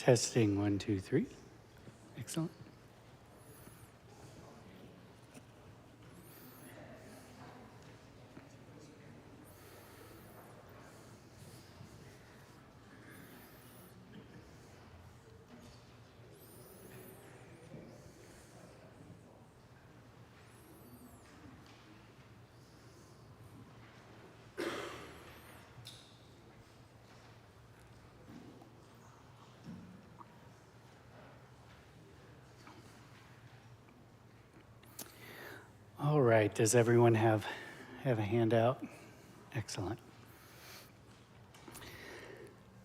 Testing 1, 2, 3. Excellent. All right, does everyone have a handout? Excellent.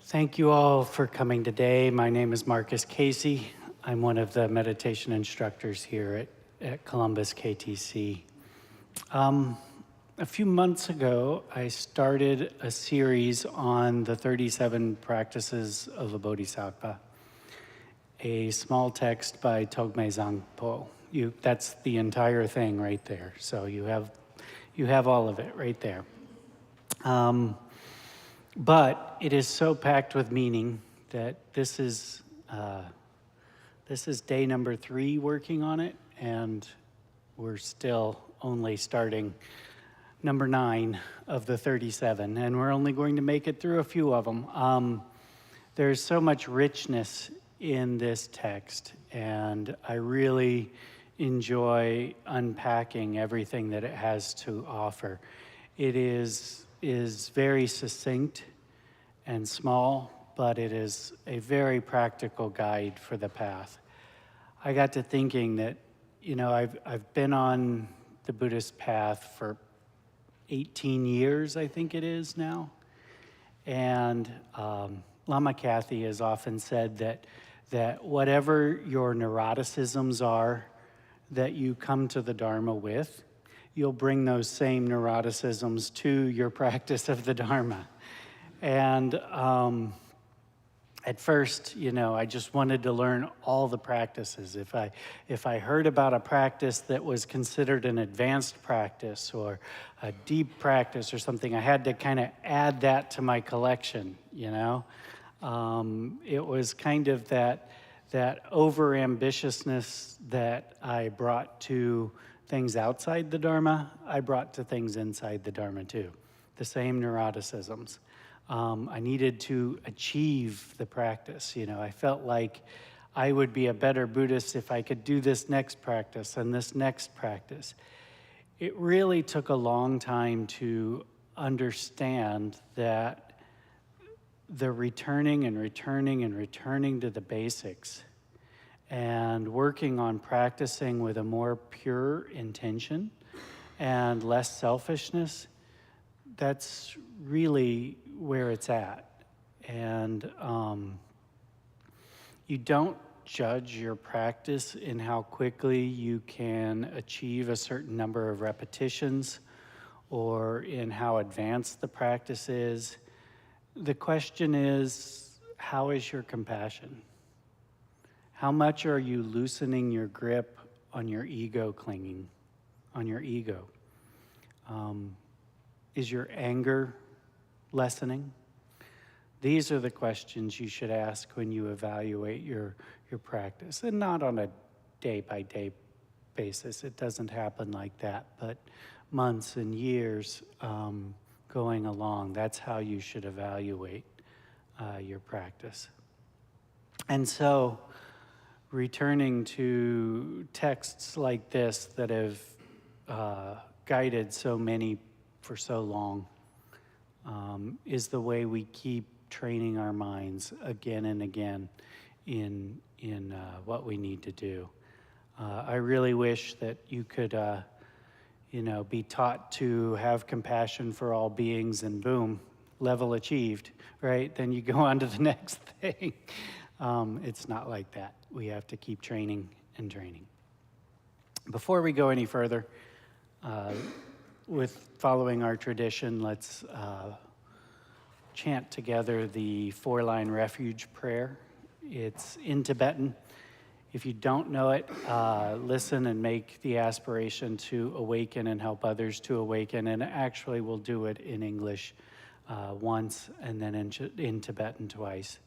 Thank you all for coming today. My name is Marcus Casey. I'm one of the meditation instructors here at Columbus KTC. A few months ago, I started a series on the 37 practices of a Bodhisattva, a small text by Togme Zangpo. That's the entire thing right there. So you have all of it right there. But it is so packed with meaning that this is day number 3 working on it, and we're still only starting number 9 of the 37, and we're only going to make it through a few of them. There's so much richness in this text, and I really enjoy unpacking everything that it has to offer. It is very succinct and small, but it is a very practical guide for the path. I got to thinking that, I've been on the Buddhist path for 18 years, I think it is now. And Lama Kathy has often said that whatever your neuroticisms are that you come to the Dharma with, you'll bring those same neuroticisms to your practice of the Dharma. And at first, I just wanted to learn all the practices. If I heard about a practice that was considered an advanced practice or a deep practice or something, I had to kind of add that to my collection, It was kind of that over-ambitiousness that I brought to things outside the Dharma, I brought to things inside the Dharma too. The same neuroticisms. I needed to achieve the practice. I felt like I would be a better Buddhist if I could do this next practice and this next practice. It really took a long time to understand that the returning and returning and returning to the basics and working on practicing with a more pure intention and less selfishness, that's really where it's at. And you don't judge your practice in how quickly you can achieve a certain number of repetitions or in how advanced the practice is. The question is, how is your compassion? How much are you loosening your grip on your ego clinging, on your ego? Is your anger lessening? These are the questions you should ask when you evaluate your practice, and not on a day-by-day basis. It doesn't happen like that, but months and years going along, that's how you should evaluate your practice. And so, returning to texts like this that have guided so many for so long is the way we keep training our minds again and again in what we need to do. I really wish that you could be taught to have compassion for all beings and boom, level achieved, right? Then you go on to the next thing. It's not like that. We have to keep training and training. Before we go any further, with following our tradition, let's chant together the 4-line refuge prayer. It's in Tibetan. If you don't know it, listen and make the aspiration to awaken and help others to awaken. And actually, we'll do it in English once and then in Tibetan twice.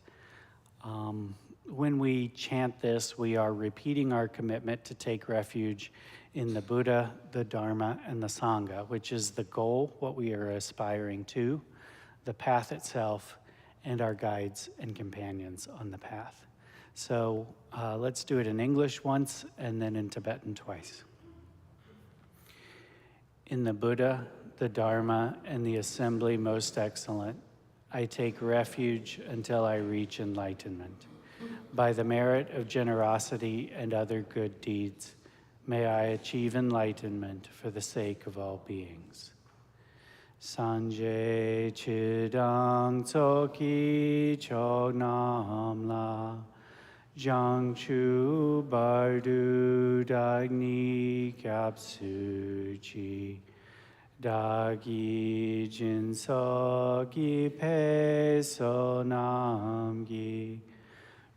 when we chant this, we are repeating our commitment to take refuge in the Buddha, the Dharma, and the Sangha, which is the goal, what we are aspiring to, the path itself, and our guides and companions on the path. So let's do it in English once and then in Tibetan twice. In the Buddha, the Dharma, and the assembly most excellent, I take refuge until I reach enlightenment. By the merit of generosity and other good deeds, may I achieve enlightenment for the sake of all beings. Sanje chidang tsoki chognam la, jangchu bardu dagni kyapsuchi, dagi jinsoki peso namgi,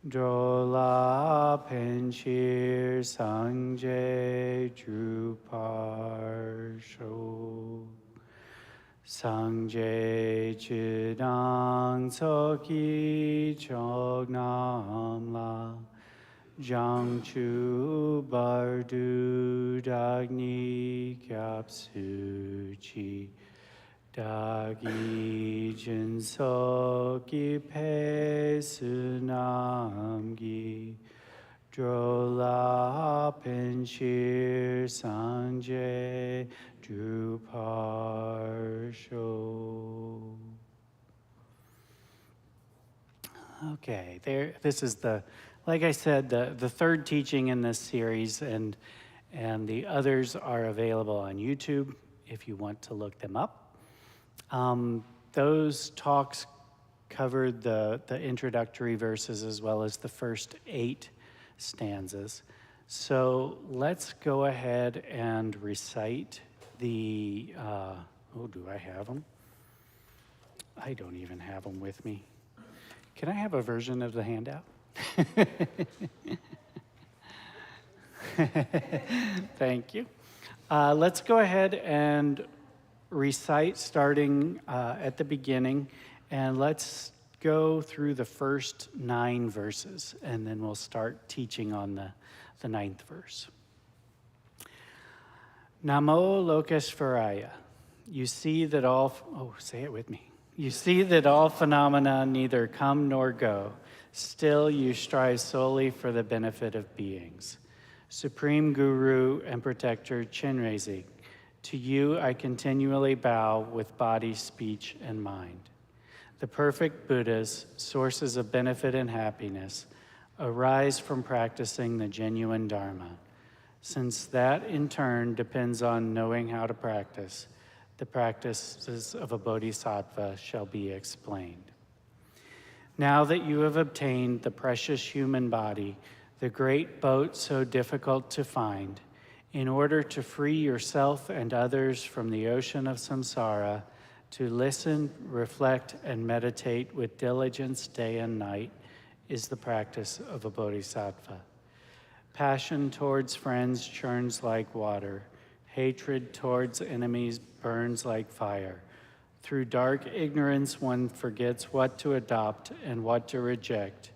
drola penchir sangje druparsho. Sangje chidang tsoki chognam la, jangchu bardu dagni kyapsuchi, dagi jinsoki pesunamgi, drola penchir sanje druparsho. Okay, this is like I said, the third teaching in this series, and the others are available on YouTube if you want to look them up. Those talks covered the introductory verses as well as the first 8 stanzas. So let's go ahead and recite the, do I have them? I don't even have them with me. Can I have a version of the handout? Thank you. Let's go ahead and recite starting at the beginning, and let's go through the first 9 verses, and then we'll start teaching on the 9th verse. Namo Lokesvaraya. You see that say it with me. You see that all phenomena neither come nor go. Still, you strive solely for the benefit of beings. Supreme Guru and Protector Chenrezig, to you I continually bow with body, speech, and mind. The perfect Buddhas, sources of benefit and happiness, arise from practicing the genuine Dharma. Since that in turn depends on knowing how to practice, the practices of a Bodhisattva shall be explained. Now that you have obtained the precious human body, the great boat so difficult to find, in order to free yourself and others from the ocean of samsara, to listen, reflect, and meditate with diligence day and night is the practice of a Bodhisattva. Passion towards friends churns like water. Hatred towards enemies burns like fire. Through dark ignorance, one forgets what to adopt and what to reject.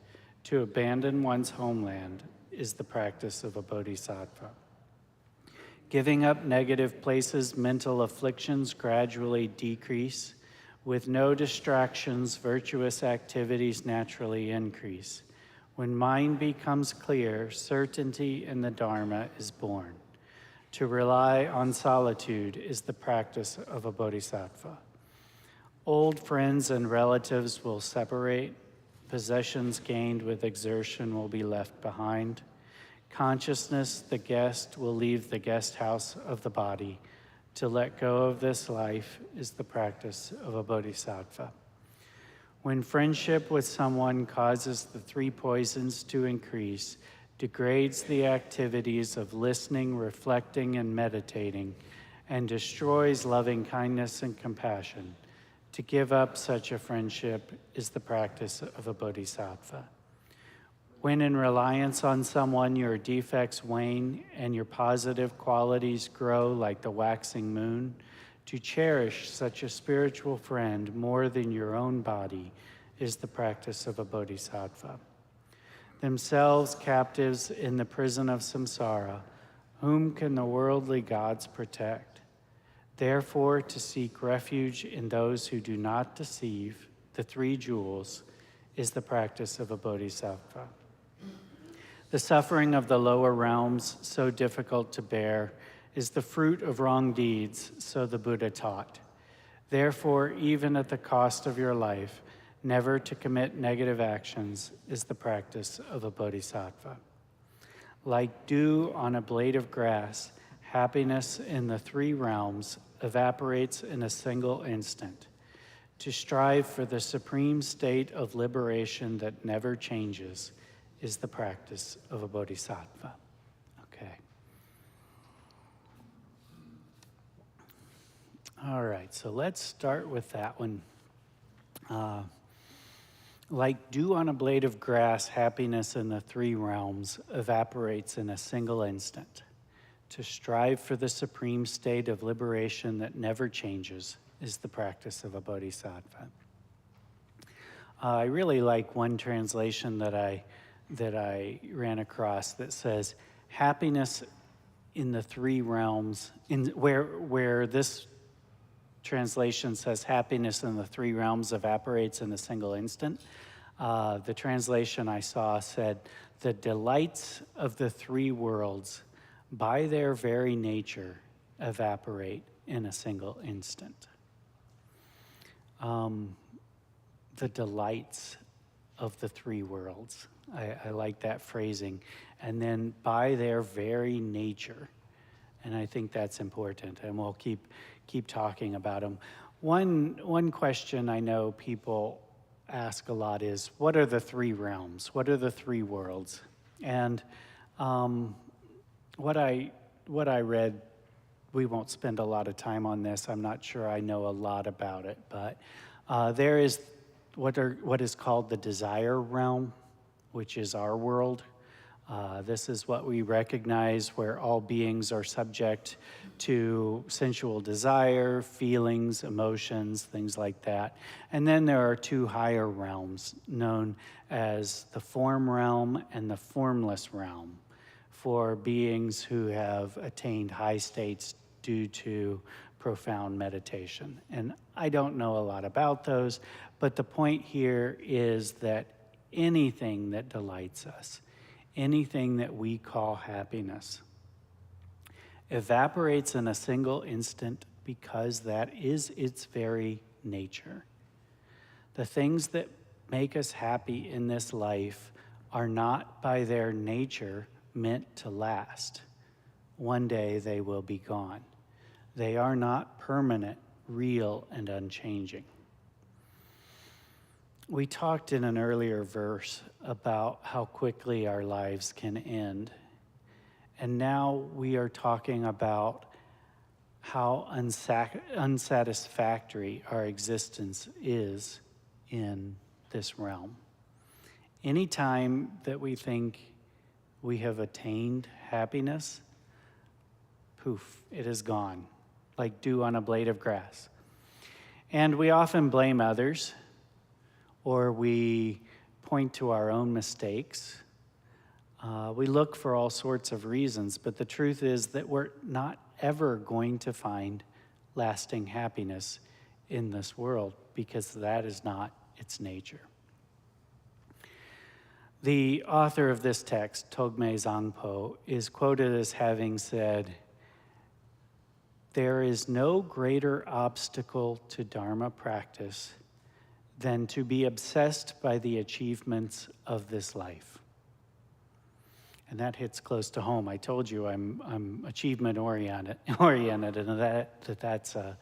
To abandon one's homeland is the practice of a Bodhisattva. Giving up negative places, mental afflictions gradually decrease. With no distractions, virtuous activities naturally increase. When mind becomes clear, certainty in the Dharma is born. To rely on solitude is the practice of a Bodhisattva. Old friends and relatives will separate. Possessions gained with exertion will be left behind. Consciousness, the guest, will leave the guest house of the body. To let go of this life is the practice of a Bodhisattva. When friendship with someone causes the 3 poisons to increase, degrades the activities of listening, reflecting, and meditating, and destroys loving kindness and compassion, to give up such a friendship is the practice of a Bodhisattva. When in reliance on someone your defects wane and your positive qualities grow like the waxing moon, to cherish such a spiritual friend more than your own body is the practice of a Bodhisattva. themselves captives in the prison of samsara, whom can the worldly gods protect? Therefore, to seek refuge in those who do not deceive, the three jewels, is the practice of a bodhisattva. The suffering of the lower realms, so difficult to bear, is the fruit of wrong deeds, so the Buddha taught. Therefore, even at the cost of your life, never to commit negative actions is the practice of a bodhisattva. Like dew on a blade of grass, happiness in the three realms evaporates in a single instant. To strive for the supreme state of liberation that never changes is the practice of a bodhisattva. Okay. All right, so let's start with that one. Like dew on a blade of grass, happiness in the three realms evaporates in a single instant. To strive for the supreme state of liberation that never changes is the practice of a bodhisattva. I really like one translation that I ran across that says, happiness in the three realms, where this translation says happiness in the three realms evaporates in a single instant. The translation I saw said, the delights of the three worlds by their very nature evaporate in a single instant. The delights of the three worlds. I like that phrasing. And then by their very nature. And I think that's important, and we'll keep talking about them. One question I know people ask a lot is, what are the three realms? What are the three worlds? And what I read, we won't spend a lot of time on this. I'm not sure I know a lot about it, but there is what is called the desire realm, which is our world. This is what we recognize where all beings are subject to sensual desire, feelings, emotions, things like that. And then there are two higher realms known as the form realm and the formless realm for beings who have attained high states due to profound meditation. And I don't know a lot about those, but the point here is that anything that delights us, anything that we call happiness, evaporates in a single instant because that is its very nature. The things that make us happy in this life are not by their nature meant to last. One day they will be gone. They are not permanent, real, and unchanging. We talked in an earlier verse about how quickly our lives can end. And now we are talking about how unsatisfactory our existence is in this realm. Anytime that we think we have attained happiness, poof, it is gone, like dew on a blade of grass. And we often blame others, or we point to our own mistakes. We look for all sorts of reasons, but the truth is that we're not ever going to find lasting happiness in this world because that is not its nature. The author of this text, Togme Zangpo, is quoted as having said, "There is no greater obstacle to Dharma practice than to be obsessed by the achievements of this life." And that hits close to home. I told you I'm achievement oriented, and that's a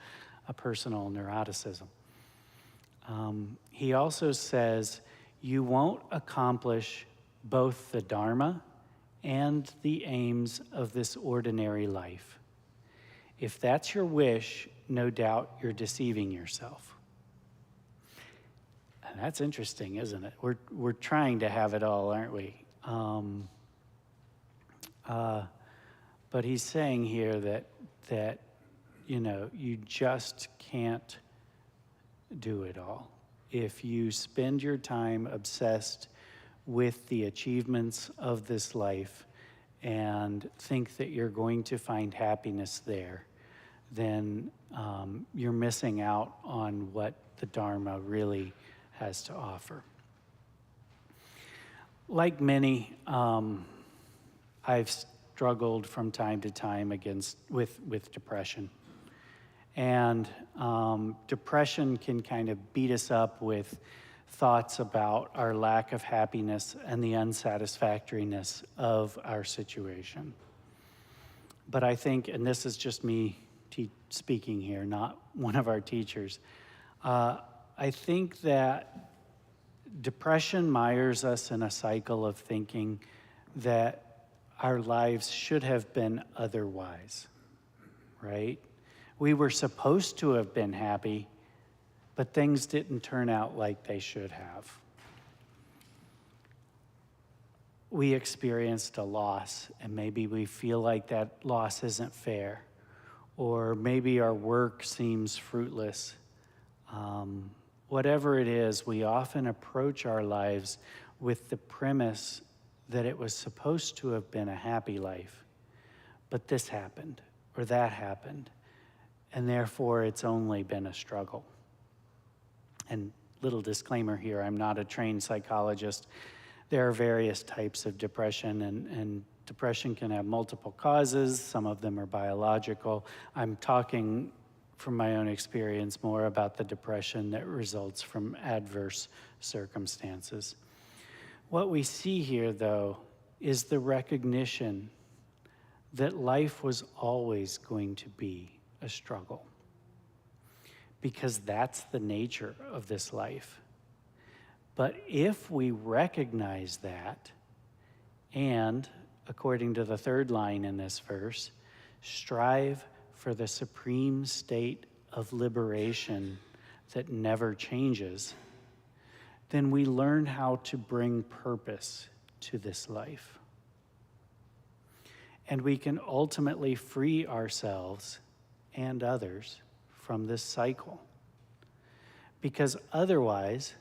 personal neuroticism. He also says, you won't accomplish both the Dharma and the aims of this ordinary life. If that's your wish, no doubt you're deceiving yourself. And that's interesting, isn't it? We're trying to have it all, aren't we? But he's saying here that you just can't do it all. If you spend your time obsessed with the achievements of this life and think that you're going to find happiness there, then you're missing out on what the Dharma really has to offer. Like many, I've struggled from time to time with depression. And depression can kind of beat us up with thoughts about our lack of happiness and the unsatisfactoriness of our situation. But I think, and this is just me speaking here, not one of our teachers, I think that depression mires us in a cycle of thinking that our lives should have been otherwise, right? We were supposed to have been happy, but things didn't turn out like they should have. We experienced a loss, and maybe we feel like that loss isn't fair, or maybe our work seems fruitless. Whatever it is, we often approach our lives with the premise that it was supposed to have been a happy life, but this happened, or that happened, and therefore it's only been a struggle. And little disclaimer here, I'm not a trained psychologist. There are various types of depression, and depression can have multiple causes. Some of them are biological. I'm talking from my own experience more about the depression that results from adverse circumstances. What we see here, though, is the recognition that life was always going to be a struggle, because that's the nature of this life. But if we recognize that, and according to the third line in this verse, strive for the supreme state of liberation that never changes, then we learn how to bring purpose to this life. And we can ultimately free ourselves and others from this cycle. Because otherwise,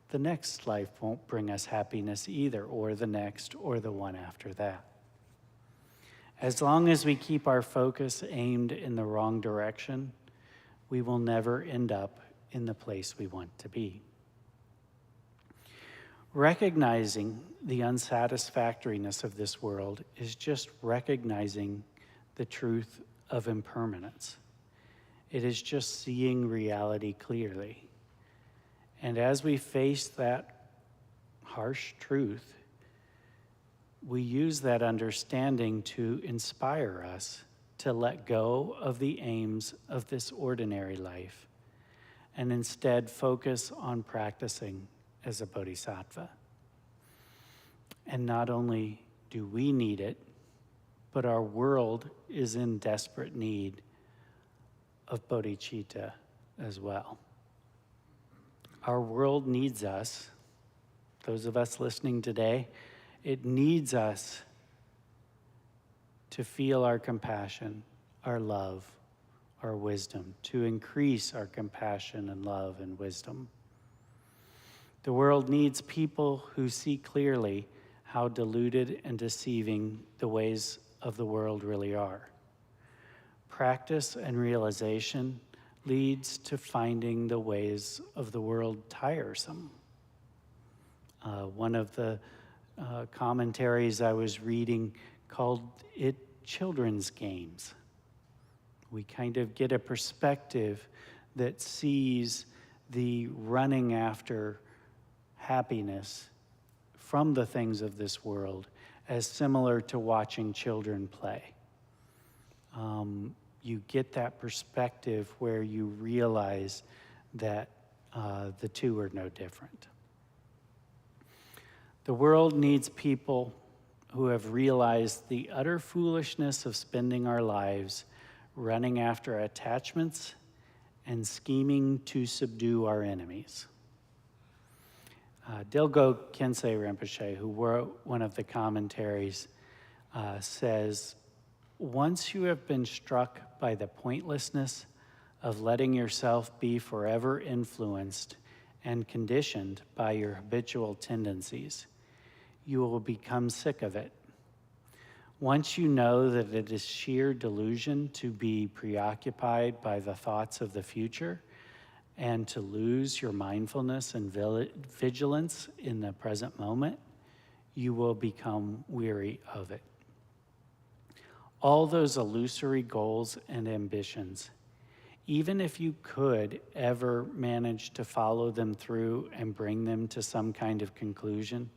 the next life won't bring us happiness either, or the next, or the one after that. As long as we keep our focus aimed in the wrong direction, we will never end up in the place we want to be. Recognizing the unsatisfactoriness of this world is just recognizing the truth of impermanence. It is just seeing reality clearly. And as we face that harsh truth, we use that understanding to inspire us to let go of the aims of this ordinary life and instead focus on practicing as a bodhisattva. And not only do we need it, but our world is in desperate need of bodhicitta as well. Our world needs us, those of us listening today, it needs us to feel our compassion, our love, our wisdom, to increase our compassion and love and wisdom. The world needs people who see clearly how deluded and deceiving the ways of the world really are. Practice and realization leads to finding the ways of the world tiresome. One of the commentaries I was reading called it children's games. We kind of get a perspective that sees the running after happiness from the things of this world as similar to watching children play. You get that perspective where you realize that the two are no different. The world needs people who have realized the utter foolishness of spending our lives running after attachments and scheming to subdue our enemies. Dilgo Khyentse Rinpoche, who wrote one of the commentaries, says, "Once you have been struck by the pointlessness of letting yourself be forever influenced and conditioned by your habitual tendencies, you will become sick of it. Once you know that it is sheer delusion to be preoccupied by the thoughts of the future and to lose your mindfulness and vigilance in the present moment, you will become weary of it. All those illusory goals and ambitions, even if you could ever manage to follow them through and bring them to some kind of conclusion,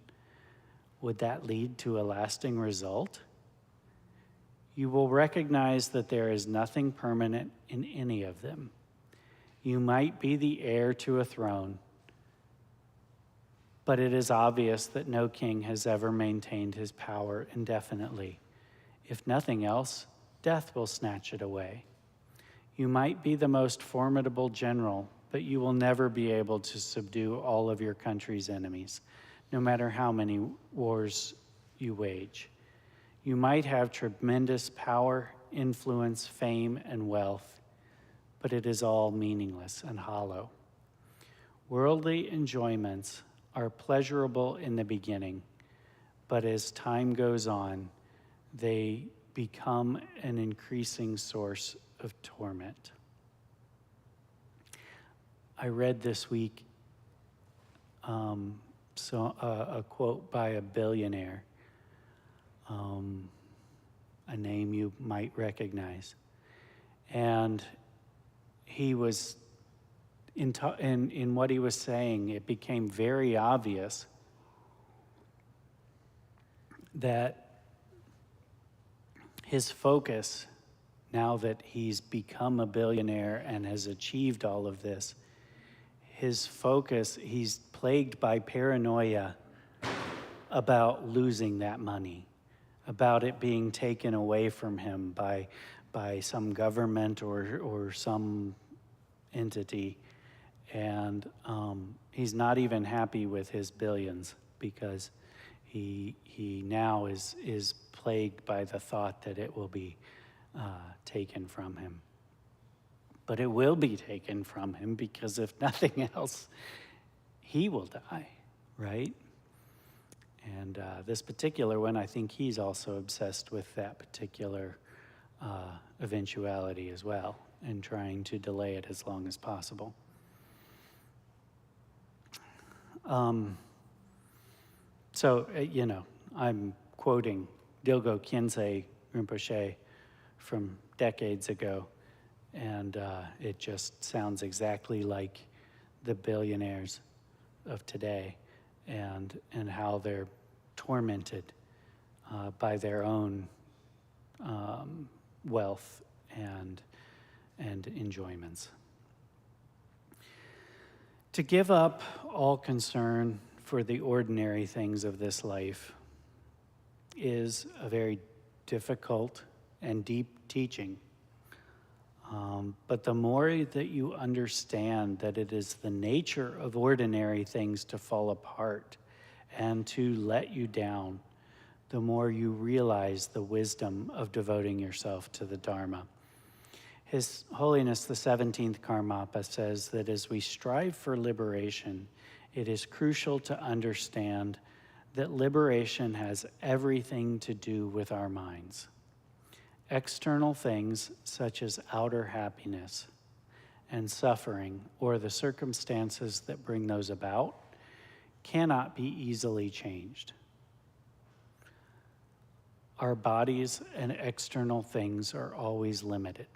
would that lead to a lasting result? You will recognize that there is nothing permanent in any of them. You might be the heir to a throne, but it is obvious that no king has ever maintained his power indefinitely. If nothing else, death will snatch it away. You might be the most formidable general, but you will never be able to subdue all of your country's enemies, no matter how many wars you wage. You might have tremendous power, influence, fame, and wealth, but it is all meaningless and hollow. Worldly enjoyments are pleasurable in the beginning, but as time goes on, they become an increasing source of torment. I read this week a quote by a billionaire, a name you might recognize. And he was, in what he was saying, it became very obvious that his focus, now that he's become a billionaire and has achieved all of this, his focus, he's plagued by paranoia about losing that money, about it being taken away from him by some government or some entity. And he's not even happy with his billions because he now is plagued by the thought that it will be taken from him. But it will be taken from him because if nothing else, he will die, right? And this particular one, I think he's also obsessed with that particular eventuality as well and trying to delay it as long as possible. I'm quoting Dilgo Khyentse Rinpoche from decades ago, and it just sounds exactly like the billionaires of today and how they're tormented by their own wealth and enjoyments. To give up all concern for the ordinary things of this life is a very difficult and deep teaching. But the more that you understand that it is the nature of ordinary things to fall apart and to let you down, the more you realize the wisdom of devoting yourself to the Dharma. His Holiness the 17th Karmapa says that as we strive for liberation, it is crucial to understand that liberation has everything to do with our minds. External things such as outer happiness and suffering, or the circumstances that bring those about, cannot be easily changed. Our bodies and external things are always limited.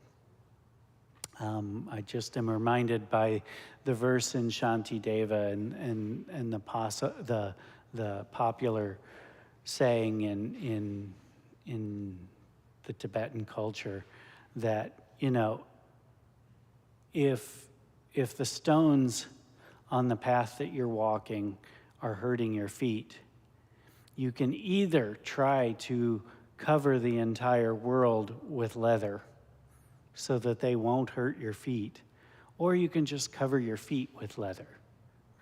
I just am reminded by the verse in Shantideva and the popular saying in the Tibetan culture that, if the stones on the path that you're walking are hurting your feet, you can either try to cover the entire world with leather so that they won't hurt your feet, or you can just cover your feet with leather,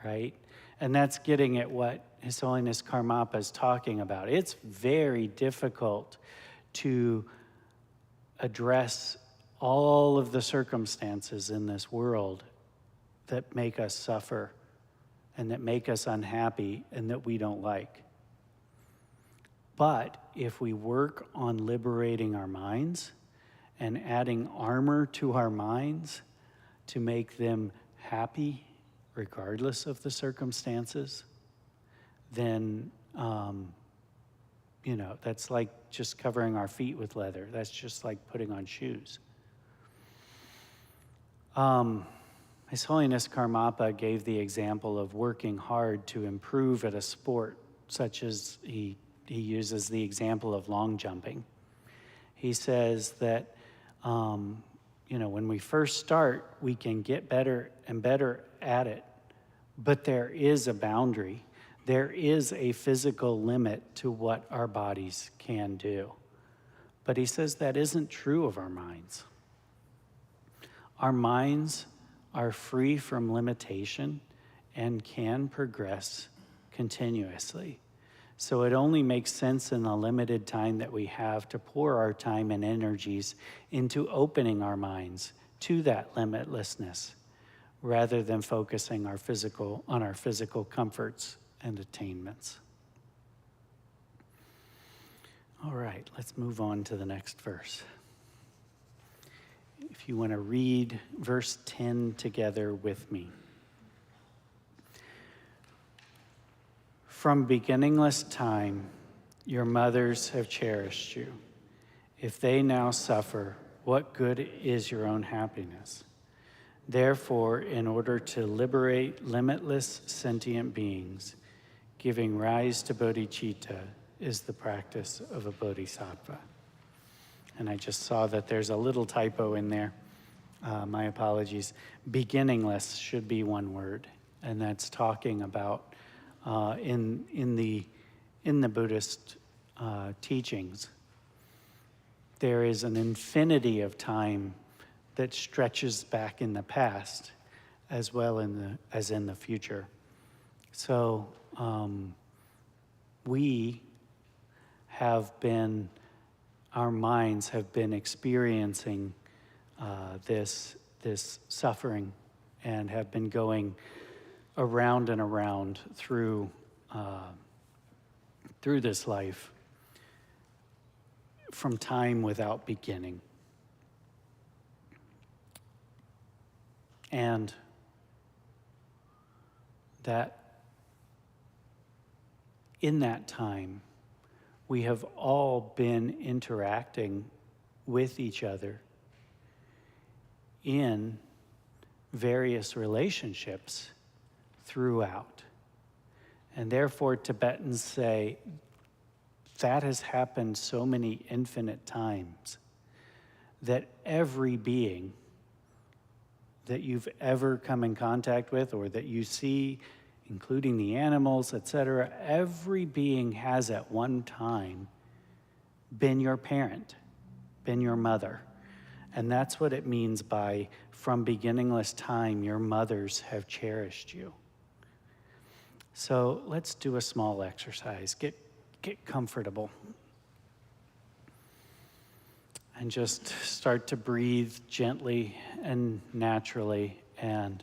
right? And that's getting at what His Holiness Karmapa is talking about. It's very difficult to address all of the circumstances in this world that make us suffer and that make us unhappy and that we don't like. But if we work on liberating our minds and adding armor to our minds to make them happy regardless of the circumstances, then, that's like just covering our feet with leather. That's just like putting on shoes. His Holiness Karmapa gave the example of working hard to improve at a sport, such as he uses the example of long jumping. He says that, when we first start, we can get better and better at it, but there is a boundary. There is a physical limit to what our bodies can do. But he says that isn't true of our minds. Our minds are free from limitation and can progress continuously. So it only makes sense in the limited time that we have to pour our time and energies into opening our minds to that limitlessness, rather than focusing on our physical comforts and attainments. All right, let's move on to the next verse. If you want to read verse 10 together with me. From beginningless time, your mothers have cherished you. If they now suffer, what good is your own happiness? Therefore, in order to liberate limitless sentient beings, giving rise to bodhicitta is the practice of a bodhisattva. And I just saw that there's a little typo in there. My apologies. Beginningless should be one word, and that's talking about in the Buddhist teachings. There is an infinity of time that stretches back in the past, as well as in the future. So our minds have been experiencing this suffering and have been going around and around through this life from time without beginning. And that in that time, we have all been interacting with each other in various relationships throughout. And therefore, Tibetans say that has happened so many infinite times that every being that you've ever come in contact with or that you see, including the animals, etc., every being has at one time been your parent, been your mother. And that's what it means by from beginningless time, your mothers have cherished you. So let's do a small exercise. Get comfortable. And just start to breathe gently and naturally and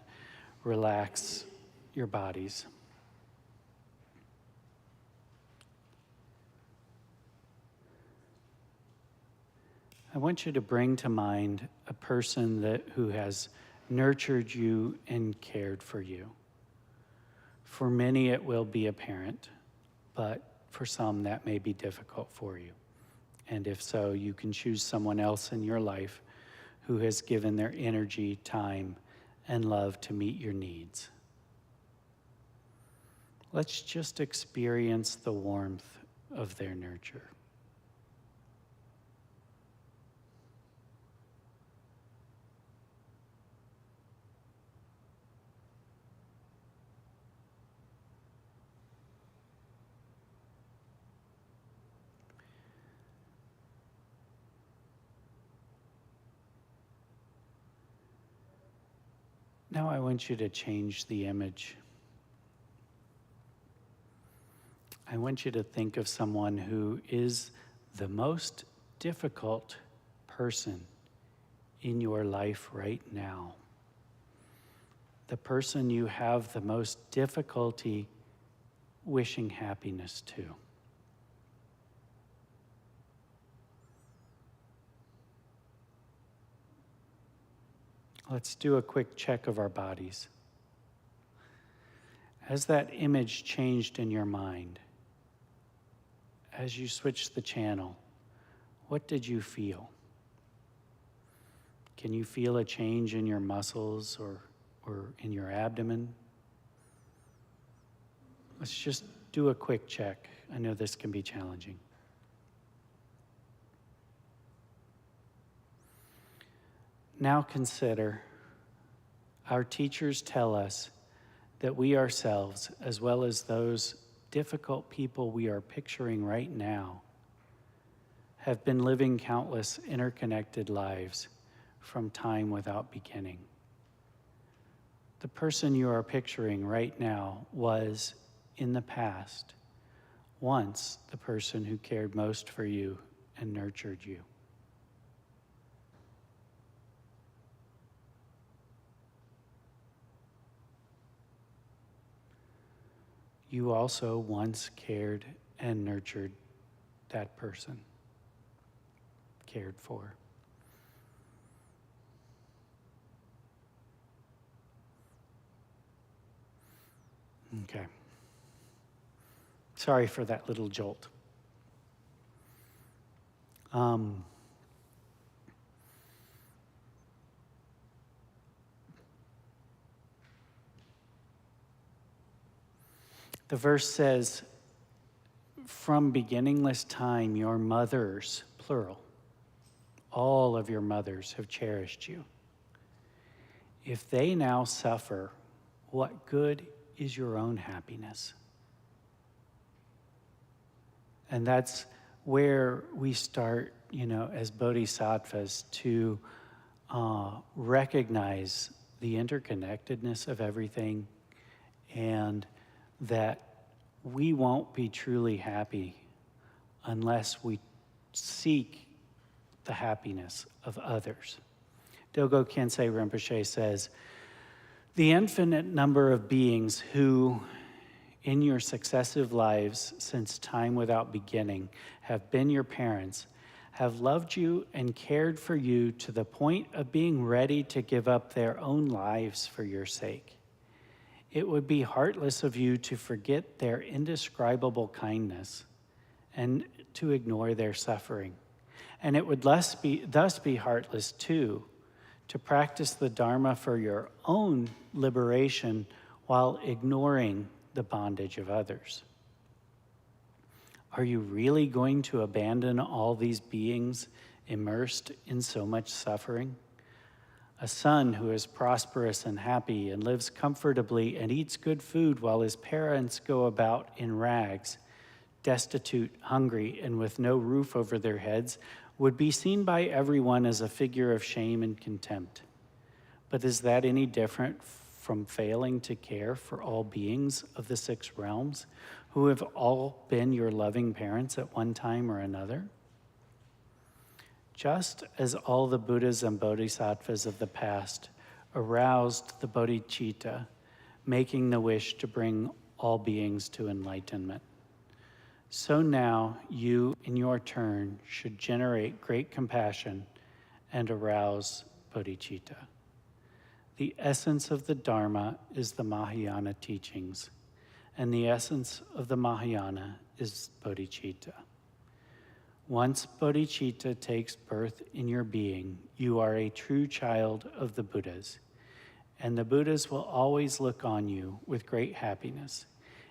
relax your bodies. I want you to bring to mind a person who has nurtured you and cared for you. For many, it will be a parent, but for some, that may be difficult for you. And if so, you can choose someone else in your life who has given their energy, time, and love to meet your needs. Let's just experience the warmth of their nurture. Now I want you to change the image. I want you to think of someone who is the most difficult person in your life right now. The person you have the most difficulty wishing happiness to. Let's do a quick check of our bodies. As that image changed in your mind, as you switched the channel, what did you feel? Can you feel a change in your muscles or in your abdomen? Let's just do a quick check. I know this can be challenging. Now consider, our teachers tell us that we ourselves, as well as those difficult people we are picturing right now, have been living countless interconnected lives from time without beginning. The person you are picturing right now was, in the past, once the person who cared most for you and nurtured you. You also once cared and nurtured that person, cared for. Okay. Sorry for that little jolt. The verse says, from beginningless time, your mothers, plural, all of your mothers have cherished you. If they now suffer, what good is your own happiness? And that's where we start, as bodhisattvas to recognize the interconnectedness of everything, and that we won't be truly happy unless we seek the happiness of others. Dogo Khyentse Rinpoche says, the infinite number of beings who, in your successive lives since time without beginning, have been your parents, have loved you and cared for you to the point of being ready to give up their own lives for your sake. It would be heartless of you to forget their indescribable kindness and to ignore their suffering. And it would thus be heartless, too, to practice the Dharma for your own liberation while ignoring the bondage of others. Are you really going to abandon all these beings immersed in so much suffering? A son who is prosperous and happy and lives comfortably and eats good food while his parents go about in rags, destitute, hungry, and with no roof over their heads, would be seen by everyone as a figure of shame and contempt. But is that any different from failing to care for all beings of the 6 realms who have all been your loving parents at one time or another? Just as all the Buddhas and Bodhisattvas of the past aroused the bodhicitta, making the wish to bring all beings to enlightenment, so now you, in your turn, should generate great compassion and arouse bodhicitta. The essence of the Dharma is the Mahayana teachings, and the essence of the Mahayana is bodhicitta. Once bodhicitta takes birth in your being, you are a true child of the Buddhas, and the Buddhas will always look on you with great happiness.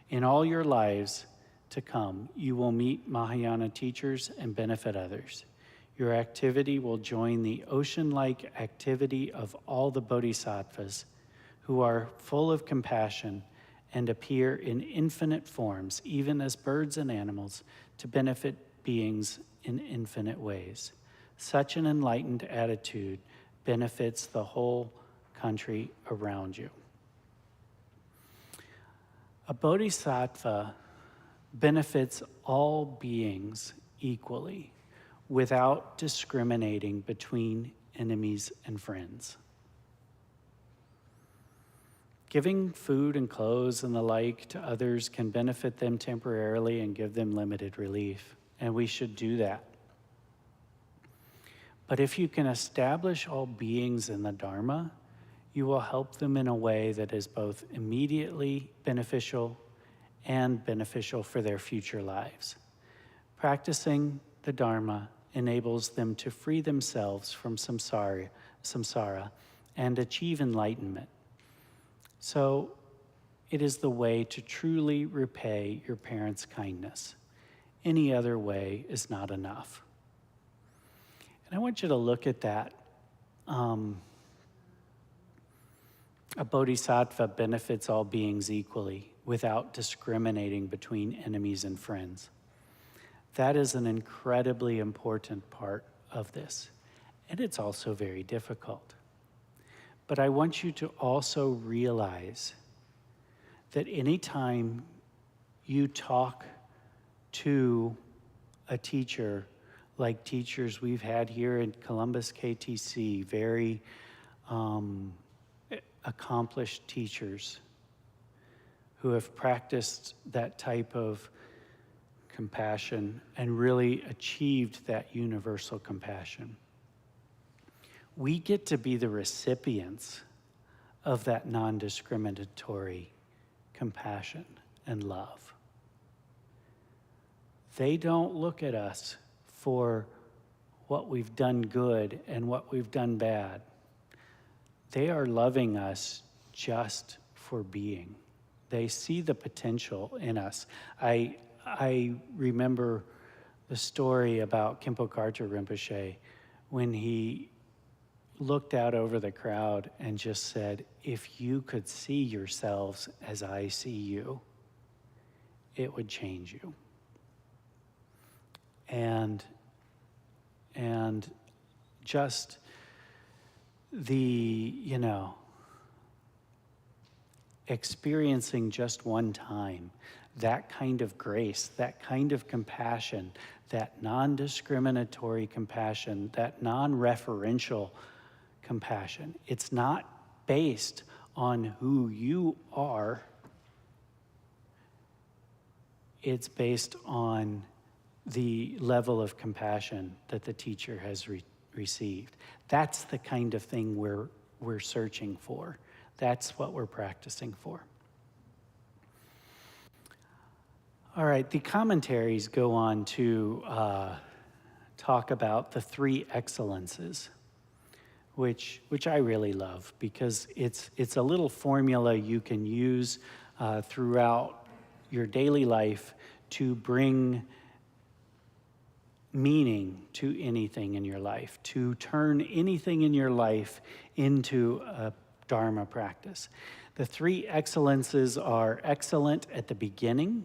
In all your lives to come, you will meet Mahayana teachers and benefit others. Your activity will join the ocean-like activity of all the bodhisattvas who are full of compassion and appear in infinite forms, even as birds and animals, to benefit beings in infinite ways. Such an enlightened attitude benefits the whole country around you. A bodhisattva benefits all beings equally without discriminating between enemies and friends. Giving food and clothes and the like to others can benefit them temporarily and give them limited relief, and we should do that. But if you can establish all beings in the Dharma, you will help them in a way that is both immediately beneficial and beneficial for their future lives. Practicing the Dharma enables them to free themselves from samsara and achieve enlightenment. So it is the way to truly repay your parents' kindness. Any other way is not enough. And I want you to look at that. A bodhisattva benefits all beings equally without discriminating between enemies and friends. That is an incredibly important part of this. And it's also very difficult. But I want you to also realize that anytime you talk to a teacher, like teachers we've had here in Columbus KTC, very accomplished teachers who have practiced that type of compassion and really achieved that universal compassion. We get to be the recipients of that non-discriminatory compassion and love. They don't look at us for what we've done good and what we've done bad. They are loving us just for being. They see the potential in us. I remember the story about Khenpo Karthar Rinpoche when he looked out over the crowd and just said, if you could see yourselves as I see you, it would change you. And just the, experiencing just one time that kind of grace, that kind of compassion, that non-discriminatory compassion, that non-referential compassion. It's not based on who you are. It's based on the level of compassion that the teacher has received. That's the kind of thing we're searching for. That's what we're practicing for. All right, the commentaries go on to talk about the three excellences, which I really love because it's a little formula you can use throughout your daily life to bring meaning to anything in your life, to turn anything in your life into a Dharma practice. The three excellences are excellent at the beginning,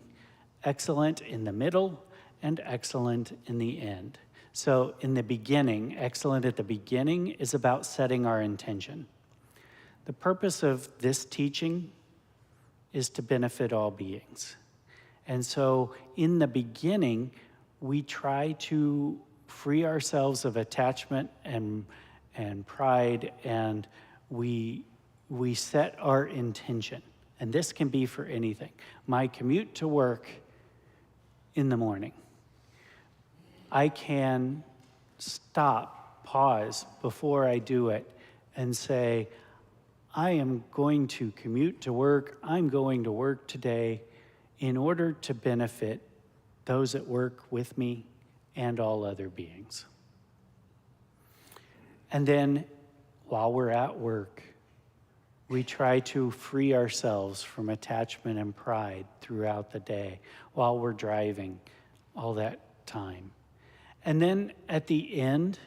excellent in the middle, and excellent in the end. So in the beginning, excellent at the beginning is about setting our intention. The purpose of this teaching is to benefit all beings. And so in the beginning, we try to free ourselves of attachment and pride, and we set our intention. And this can be for anything. My commute to work in the morning. I can pause before I do it and say, I am going to commute to work. I'm going to work today in order to benefit those that work with me and all other beings. And then while we're at work, we try to free ourselves from attachment and pride throughout the day while we're driving all that time. And then at the end,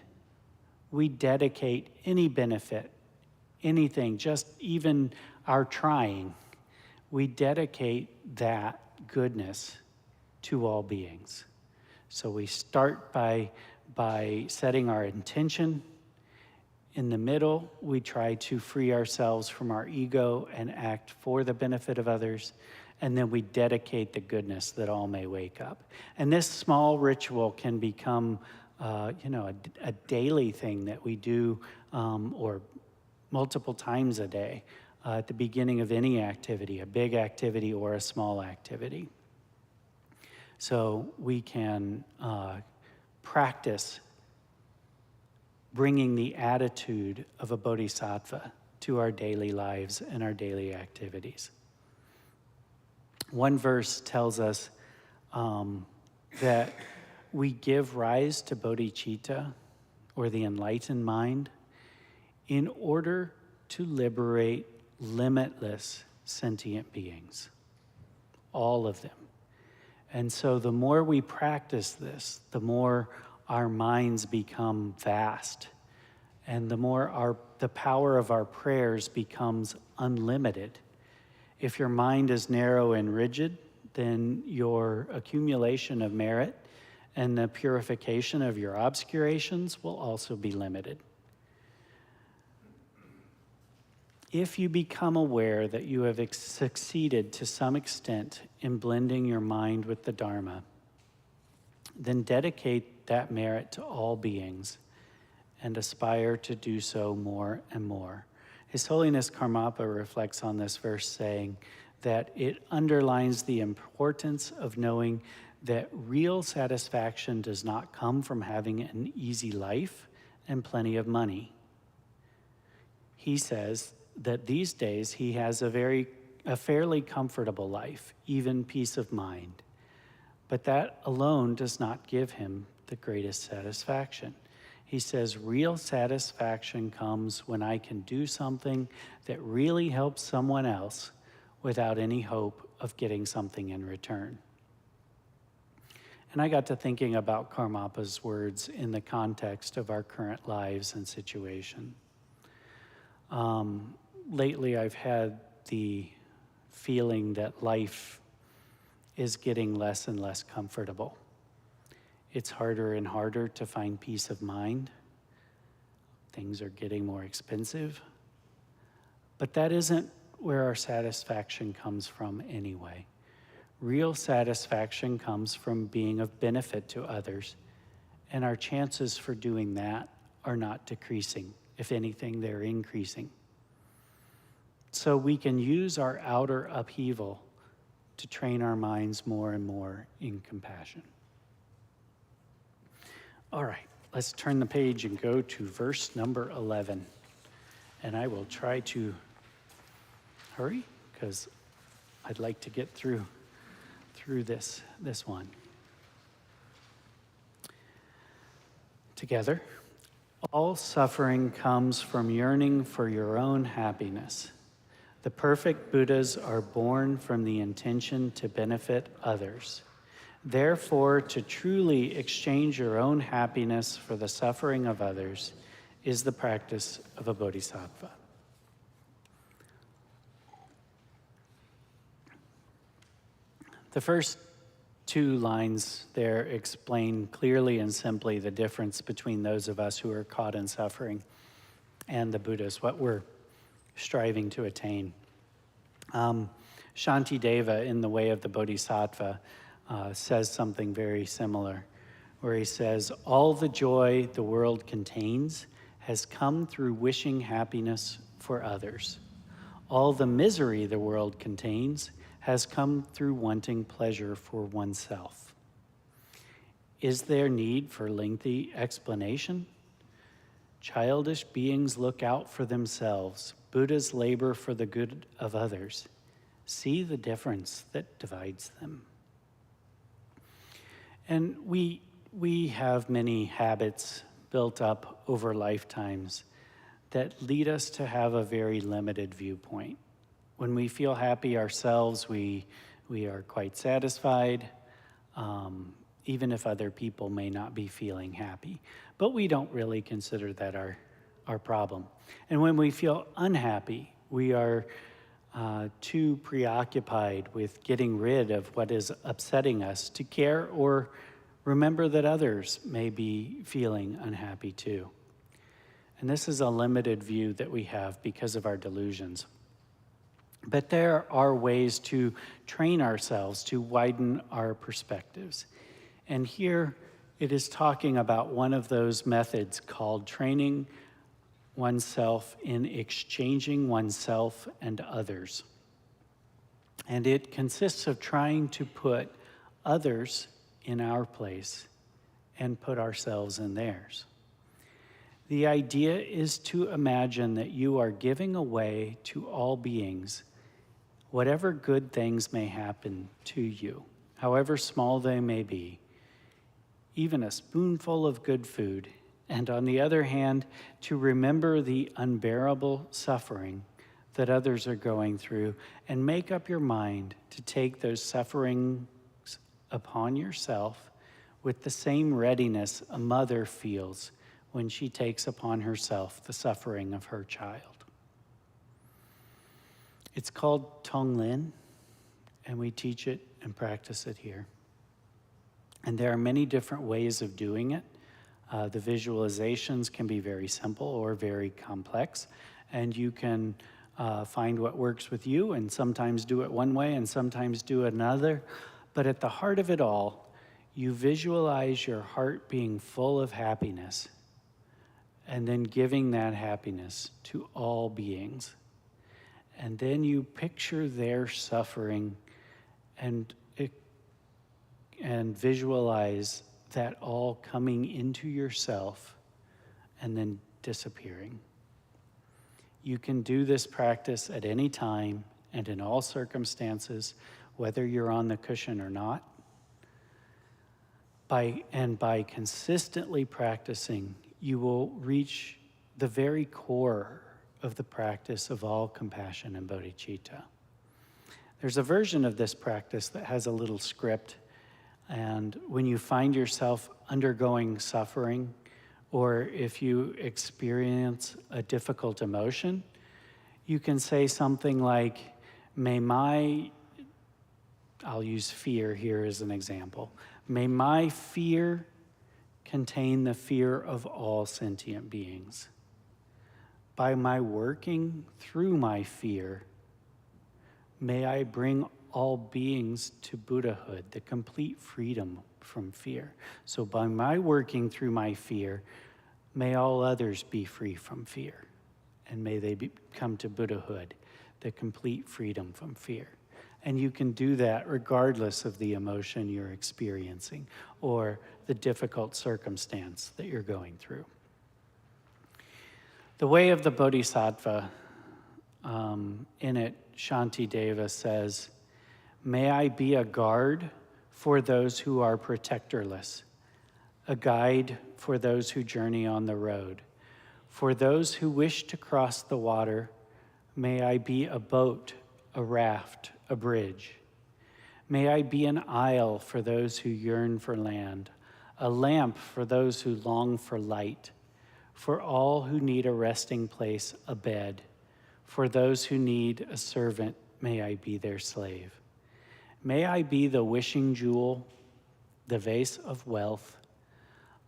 we dedicate any benefit, anything, just even our trying, we dedicate that goodness to all beings. So we start by setting our intention. In the middle, we try to free ourselves from our ego and act for the benefit of others. And then we dedicate the goodness that all may wake up. And this small ritual can become, a daily thing that we do, or multiple times a day at the beginning of any activity, a big activity or a small activity. So we can practice bringing the attitude of a bodhisattva to our daily lives and our daily activities. One verse tells us that we give rise to bodhicitta, or the enlightened mind, in order to liberate limitless sentient beings, all of them. And so the more we practice this, the more our minds become vast, and the more the power of our prayers becomes unlimited. If your mind is narrow and rigid, then your accumulation of merit and the purification of your obscurations will also be limited. If you become aware that you have succeeded to some extent in blending your mind with the Dharma, then dedicate that merit to all beings and aspire to do so more and more. His Holiness Karmapa reflects on this verse, saying that it underlines the importance of knowing that real satisfaction does not come from having an easy life and plenty of money. He says that these days he has a fairly comfortable life, even peace of mind. But that alone does not give him the greatest satisfaction. He says, real satisfaction comes when I can do something that really helps someone else without any hope of getting something in return. And I got to thinking about Karmapa's words in the context of our current lives and situation. Lately, I've had the feeling that life is getting less and less comfortable. It's harder and harder to find peace of mind. Things are getting more expensive. But that isn't where our satisfaction comes from anyway. Real satisfaction comes from being of benefit to others, and our chances for doing that are not decreasing. If anything, they're increasing. So we can use our outer upheaval to train our minds more and more in compassion. All right, let's turn the page and go to verse number 11. And I will try to hurry because I'd like to get through this one. Together, all suffering comes from yearning for your own happiness. The perfect Buddhas are born from the intention to benefit others. Therefore, to truly exchange your own happiness for the suffering of others is the practice of a bodhisattva. The first two lines there explain clearly and simply the difference between those of us who are caught in suffering and the Buddhas, what we're striving to attain. Shantideva, in The Way of the Bodhisattva, says something very similar, where he says, all the joy the world contains has come through wishing happiness for others. All the misery the world contains has come through wanting pleasure for oneself. Is there need for lengthy explanation? Childish beings look out for themselves. Buddhas labor for the good of others. See the difference that divides them. And we have many habits built up over lifetimes that lead us to have a very limited viewpoint. When we feel happy ourselves, we are quite satisfied, even if other people may not be feeling happy. But we don't really consider that our problem. And when we feel unhappy, we are too preoccupied with getting rid of what is upsetting us to care or remember that others may be feeling unhappy too. And this is a limited view that we have because of our delusions. But there are ways to train ourselves to widen our perspectives. And here it is talking about one of those methods called training oneself in exchanging oneself and others. And it consists of trying to put others in our place and put ourselves in theirs. The idea is to imagine that you are giving away to all beings whatever good things may happen to you, however small they may be, even a spoonful of good food, and on the other hand, to remember the unbearable suffering that others are going through and make up your mind to take those sufferings upon yourself with the same readiness a mother feels when she takes upon herself the suffering of her child. It's called Tonglen, and we teach it and practice it here. And there are many different ways of doing it. The visualizations can be very simple or very complex, and you can find what works with you and sometimes do it one way and sometimes do it another. But at the heart of it all, you visualize your heart being full of happiness and then giving that happiness to all beings. And then you picture their suffering and visualize that all coming into yourself and then disappearing. You can do this practice at any time and in all circumstances, whether you're on the cushion or not. By consistently practicing, you will reach the very core of the practice of all compassion and bodhicitta. There's a version of this practice that has a little script, and when you find yourself undergoing suffering, or if you experience a difficult emotion, you can say something like, I'll use fear here as an example. May my fear contain the fear of all sentient beings. By my working through my fear, may I bring all beings to Buddhahood, the complete freedom from fear. So by my working through my fear, may all others be free from fear. And may they come to Buddhahood, the complete freedom from fear. And you can do that regardless of the emotion you're experiencing or the difficult circumstance that you're going through. The way of the Bodhisattva, in it, Shantideva says, may I be a guard for those who are protectorless, a guide for those who journey on the road. For those who wish to cross the water, may I be a boat, a raft, a bridge. May I be an isle for those who yearn for land, a lamp for those who long for light, for all who need a resting place, a bed. For those who need a servant, may I be their slave. May I be the wishing jewel, the vase of wealth,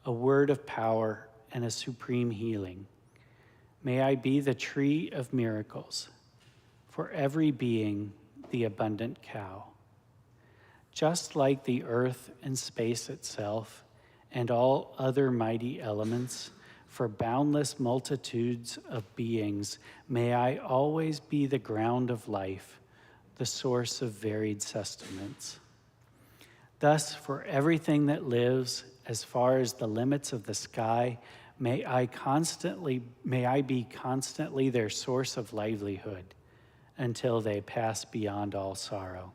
a word of power and a supreme healing. May I be the tree of miracles, for every being the abundant cow. Just like the earth and space itself and all other mighty elements, for boundless multitudes of beings, may I always be the ground of life, the source of varied sustenance. Thus, for everything that lives, as far as the limits of the sky, may I be constantly their source of livelihood until they pass beyond all sorrow.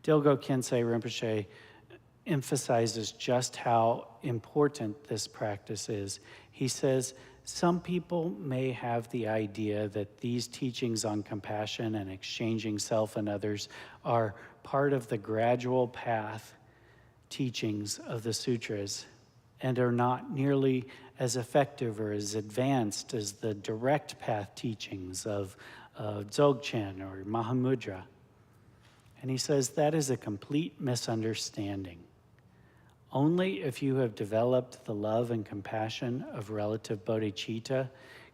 Dilgo Khyentse Rinpoche emphasizes just how important this practice is. He says, some people may have the idea that these teachings on compassion and exchanging self and others are part of the gradual path teachings of the sutras and are not nearly as effective or as advanced as the direct path teachings of Dzogchen or Mahamudra. And he says that is a complete misunderstanding. Only if you have developed the love and compassion of relative bodhicitta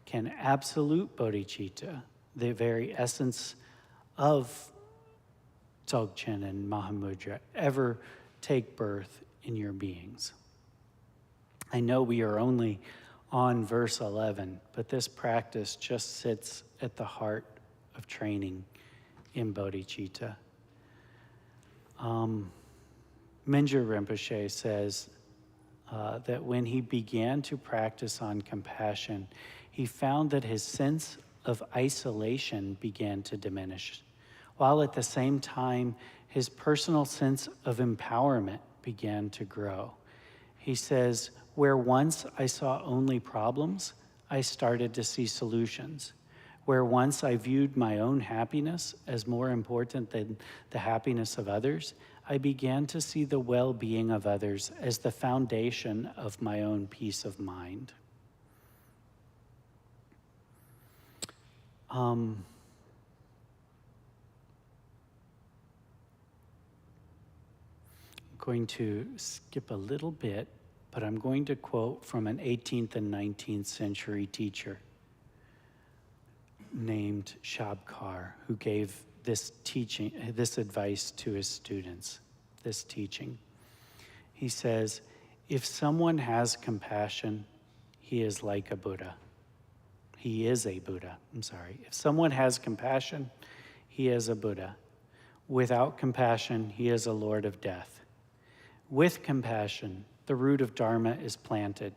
can absolute bodhicitta, the very essence of Dzogchen and Mahamudra, ever take birth in your beings. I know we are only on verse 11, but this practice just sits at the heart of training in bodhicitta. Mingyur Rinpoche says, that when he began to practice on compassion, he found that his sense of isolation began to diminish, while at the same time, his personal sense of empowerment began to grow. He says, where once I saw only problems, I started to see solutions. Where once I viewed my own happiness as more important than the happiness of others, I began to see the well-being of others as the foundation of my own peace of mind. I'm going to skip a little bit, but I'm going to quote from an 18th and 19th century teacher named Shabkar, who gave this advice to his students, this teaching. He says, if someone has compassion, he is like a Buddha. He is a Buddha, If someone has compassion, he is a Buddha. Without compassion, he is a Lord of death. With compassion, the root of Dharma is planted.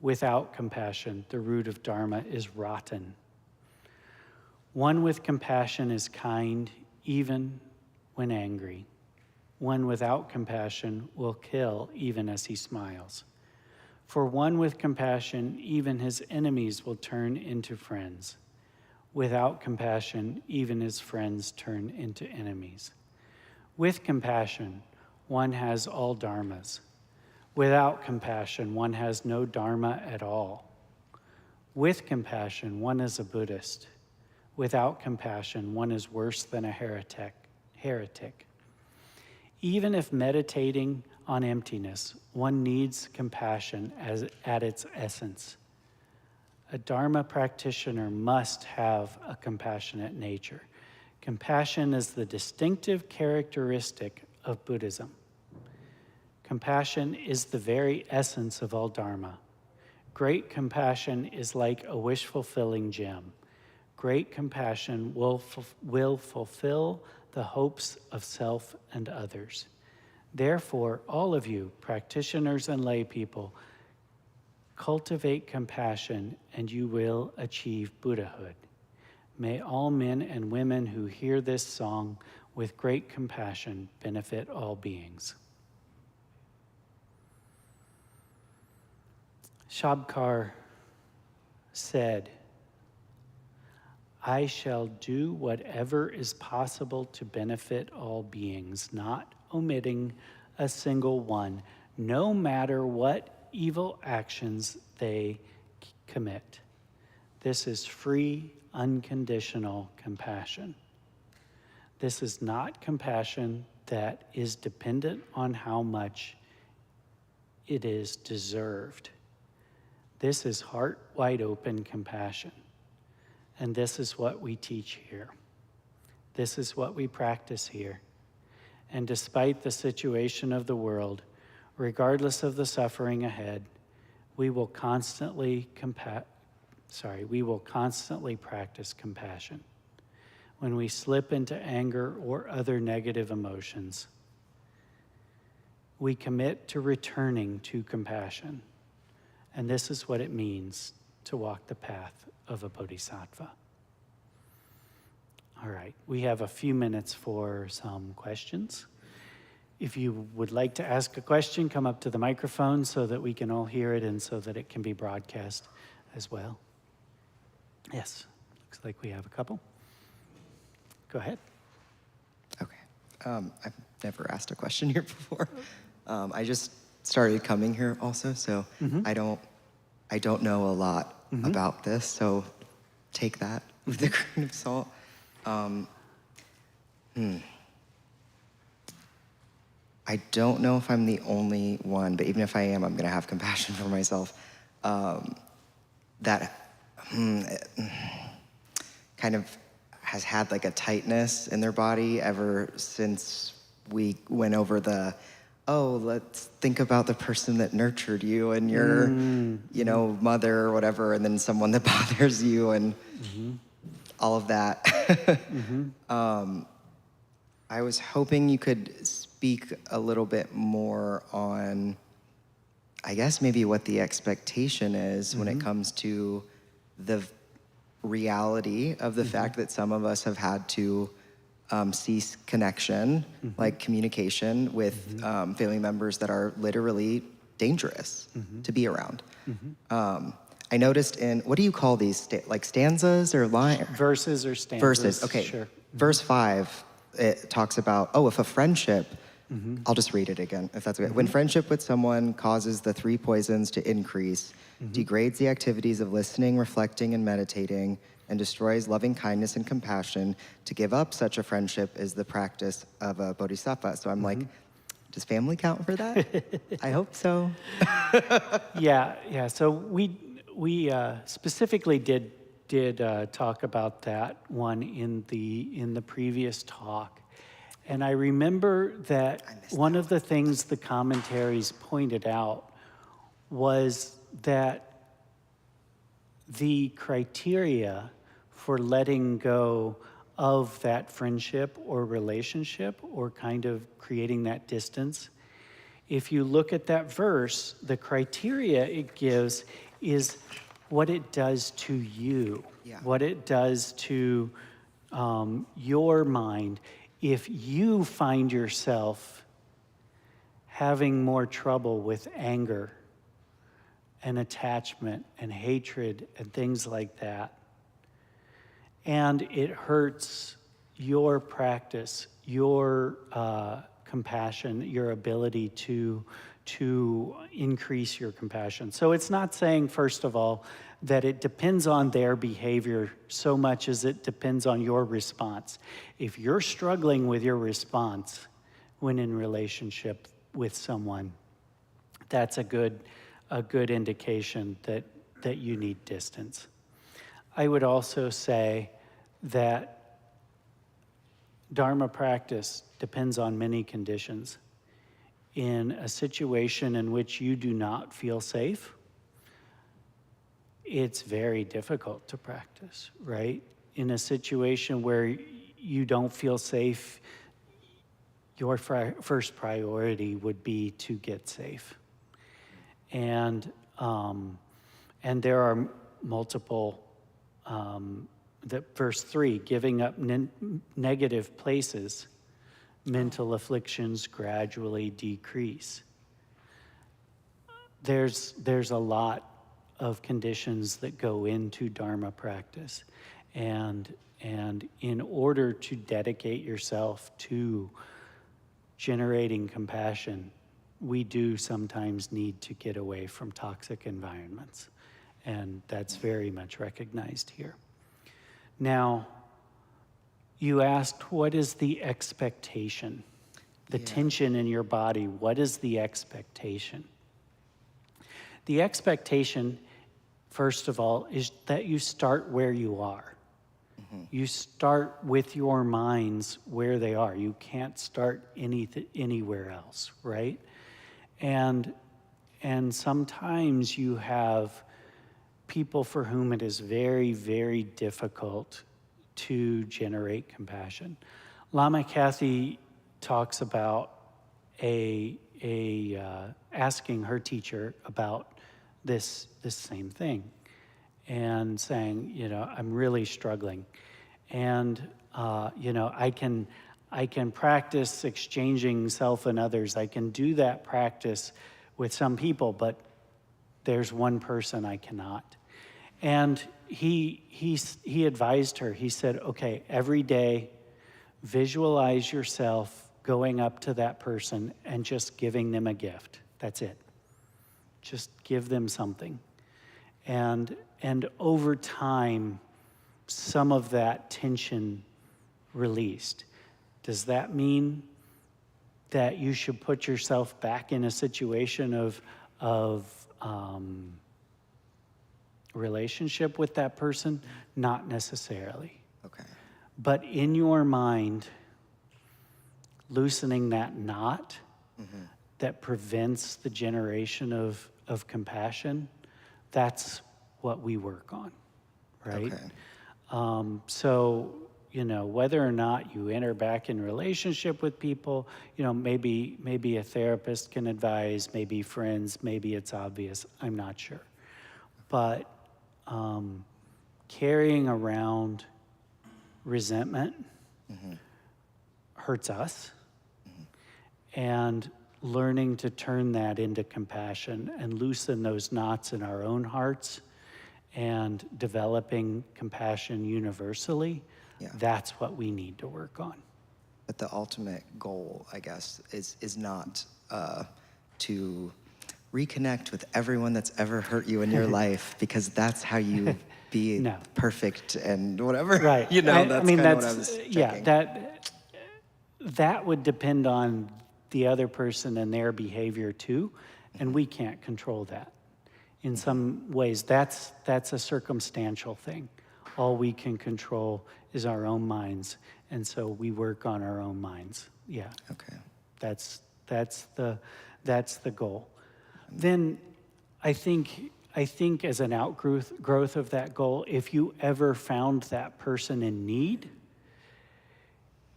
Without compassion, the root of Dharma is rotten. One with compassion is kind, even when angry. One without compassion will kill, even as he smiles. For one with compassion, even his enemies will turn into friends. Without compassion, even his friends turn into enemies. With compassion, one has all dharmas. Without compassion, one has no dharma at all. With compassion, one is a Buddhist. Without compassion, one is worse than a heretic. Even if meditating on emptiness, one needs compassion at its essence. A Dharma practitioner must have a compassionate nature. Compassion is the distinctive characteristic of Buddhism. Compassion is the very essence of all Dharma. Great compassion is like a wish-fulfilling gem. Great compassion will fulfill the hopes of self and others. Therefore, all of you, practitioners and lay people, cultivate compassion and you will achieve Buddhahood. May all men and women who hear this song with great compassion benefit all beings. Shabkar said, I shall do whatever is possible to benefit all beings, not omitting a single one, no matter what evil actions they commit. This is free, unconditional compassion. This is not compassion that is dependent on how much it is deserved. This is heart wide open compassion. And this is what we teach here. This is what we practice here. And despite the situation of the world, regardless of the suffering ahead, we will constantly practice compassion. When we slip into anger or other negative emotions, we commit to returning to compassion. And this is what it means to walk the path of a bodhisattva. All right, we have a few minutes for some questions. If you would like to ask a question, come up to the microphone so that we can all hear it and so that it can be broadcast as well. Yes, looks like we have a couple. Go ahead. Okay. I've never asked a question here before. I just started coming here also, so I don't know a lot about this, so take that with a grain of salt. I don't know if I'm the only one, but even if I am, I'm going to have compassion for myself. That kind of has had like a tightness in their body ever since we went over let's think about the person that nurtured you and your, mother or whatever, and then someone that bothers you and all of that. I was hoping you could speak a little bit more on I guess maybe what the expectation is when it comes to the reality of the fact that some of us have had to cease connection, like communication with family members that are literally dangerous to be around. I noticed in, what do you call these, like stanzas or lines? Verses or stanzas? Verses, okay. Sure. Verse 5, it talks about, if a friendship, I'll just read it again, if that's okay. When friendship with someone causes the three poisons to increase, degrades the activities of listening, reflecting, and meditating, and destroys loving kindness and compassion, to give up such a friendship is the practice of a bodhisattva. So I'm like, does family count for that? I hope so. Yeah. So we specifically did talk about that one in the previous talk, and I remember that one of the things the commentaries pointed out was that the criteria for letting go of that friendship or relationship, or kind of creating that distance, if you look at that verse, the criteria it gives is what it does to you, what it does to your mind. If you find yourself having more trouble with anger and attachment and hatred and things like that, and it hurts your practice, your compassion, your ability to increase your compassion. So it's not saying, first of all, that it depends on their behavior so much as it depends on your response. If you're struggling with your response when in relationship with someone, that's a good indication that you need distance. I would also say that Dharma practice depends on many conditions. In a situation in which you do not feel safe, it's very difficult to practice, right? In a situation where you don't feel safe, your first priority would be to get safe. And there are multiple, verse 3, giving up negative places, mental afflictions gradually decrease. There's a lot of conditions that go into Dharma practice. And in order to dedicate yourself to generating compassion, we do sometimes need to get away from toxic environments. And that's very much recognized here. Now, you asked, what is the expectation? The tension in your body, what is the expectation? The expectation, first of all, is that you start where you are. You start with your minds where they are. You can't start anywhere else, right? And sometimes you have people for whom it is very, very difficult to generate compassion. Lama Kathy talks about asking her teacher about this same thing, and saying, I'm really struggling, and I can practice exchanging self and others. I can do that practice with some people, but there's one person I cannot. And he advised her. He said, okay, every day, visualize yourself going up to that person and just giving them a gift. That's it. Just give them something. And over time, some of that tension released. Does that mean that you should put yourself back in a situation of relationship with that person? Not necessarily. Okay. But in your mind, loosening that knot that prevents the generation of compassion, that's what we work on, right? Okay. So, whether or not you enter back in relationship with people, maybe a therapist can advise, maybe friends, maybe it's obvious, I'm not sure. But carrying around resentment hurts us. And learning to turn that into compassion and loosen those knots in our own hearts and developing compassion universally, that's what we need to work on. But the ultimate goal, I guess, is not to reconnect with everyone that's ever hurt you in your life, because that's how you be perfect and whatever. Right. That's kind of what I was checking. That would depend on the other person and their behavior too, and we can't control that. In some ways, that's a circumstantial thing. All we can control is our own minds, and so we work on our own minds. Yeah. Okay. That's the goal. Then I think as an outgrowth of that goal, if you ever found that person in need,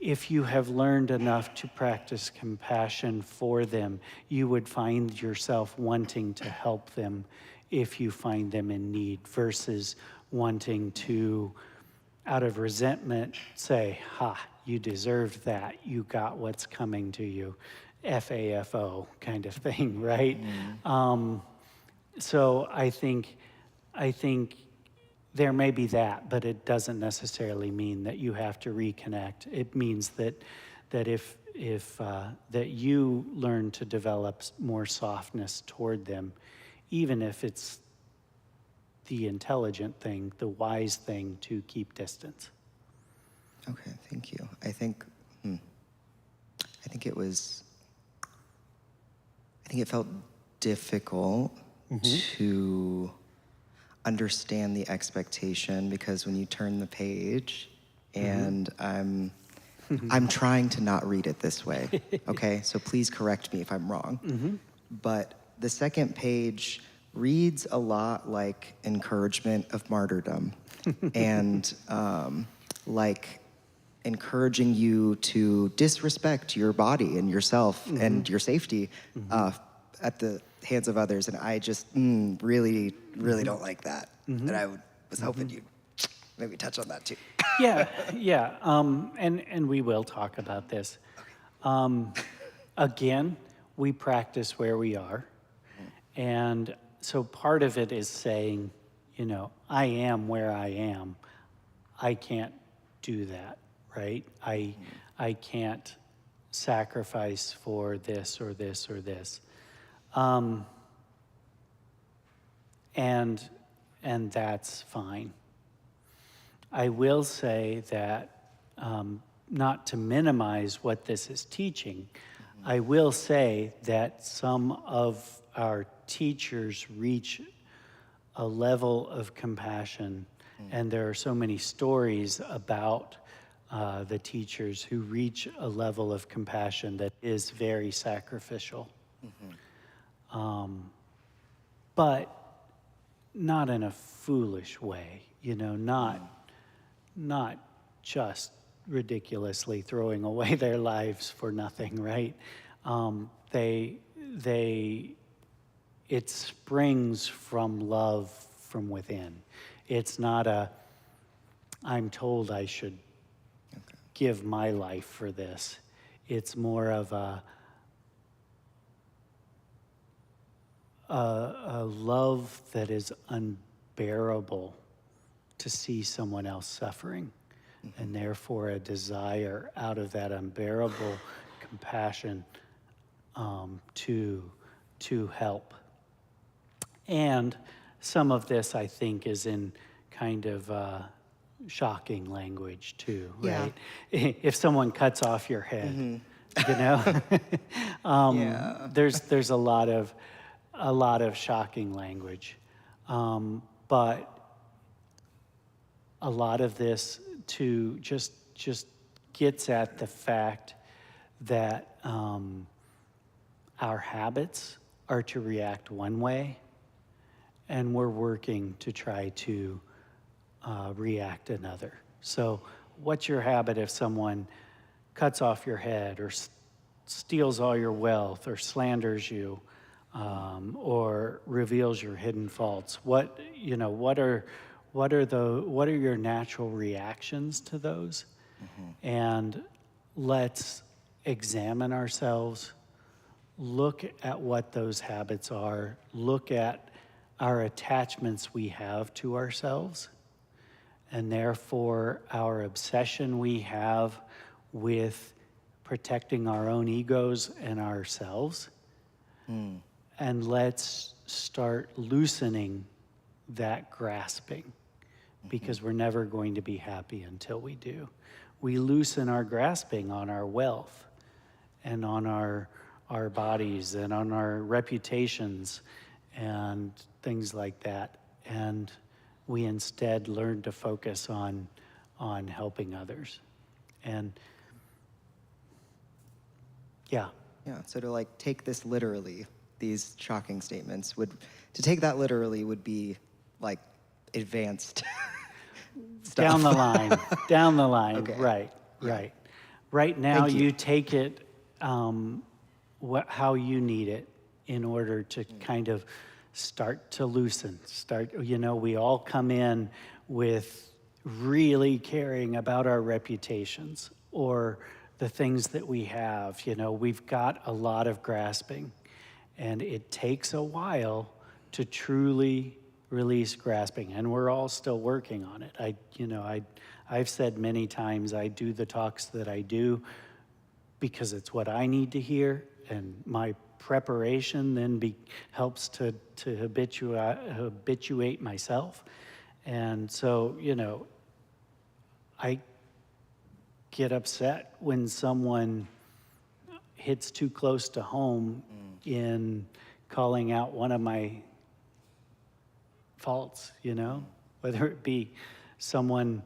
if you have learned enough to practice compassion for them, you would find yourself wanting to help them if you find them in need, versus wanting to, out of resentment, say, ha, you deserved that, you got what's coming to you, FAFO kind of thing, right? So I think there may be that, but it doesn't necessarily mean that you have to reconnect. It means that if that you learn to develop more softness toward them, even if it's the intelligent thing, the wise thing to keep distance. Okay, thank you. I think it felt difficult to understand the expectation, because when you turn the page, and I'm trying to not read it this way, okay? So please correct me if I'm wrong. But the second page reads a lot like encouragement of martyrdom, and like encouraging you to disrespect your body and yourself and your safety at the hands of others. And I just really don't like that. And I was hoping you'd maybe touch on that too. Yeah. And we will talk about this. Again, we practice where we are. And so part of it is saying, I am where I am. I can't do that, right? I can't sacrifice for this or this or this. And that's fine. I will say that, not to minimize what this is teaching, I will say that some of our teachers reach a level of compassion, and there are so many stories about the teachers who reach a level of compassion that is very sacrificial. But not in a foolish way, not just ridiculously throwing away their lives for nothing, right? It springs from love from within. It's not I'm told I should give my life for this. It's more of a love that is unbearable to see someone else suffering, and therefore a desire out of that unbearable compassion to help. And some of this, I think, is in kind of shocking language too, right? Yeah. If someone cuts off your head, there's a lot of shocking language, but a lot of this too just gets at the fact that our habits are to react one way, and we're working to try to react another. So what's your habit if someone cuts off your head or steals all your wealth or slanders you, or reveals your hidden faults? What are your natural reactions to those? And let's examine ourselves, look at what those habits are, look at our attachments we have to ourselves, and therefore our obsession we have with protecting our own egos and ourselves. And let's start loosening that grasping, because we're never going to be happy until we do. We loosen our grasping on our wealth and on our bodies and on our reputations and things like that. And we instead learn to focus on helping others. And yeah. So to like take this literally, these shocking statements to take that literally would be like advanced stuff. Down the line, Okay. Right. Right now, Thank you. you take it how you need it in order to kind of start to loosen. We all come in with really caring about our reputations or the things that we have. We've got a lot of grasping, and it takes a while to truly release grasping, and we're all still working on it. I've said many times I do the talks that I do because it's what I need to hear, and my preparation then helps to habituate myself. And so, I get upset when someone hits too close to home in calling out one of my faults, whether it be someone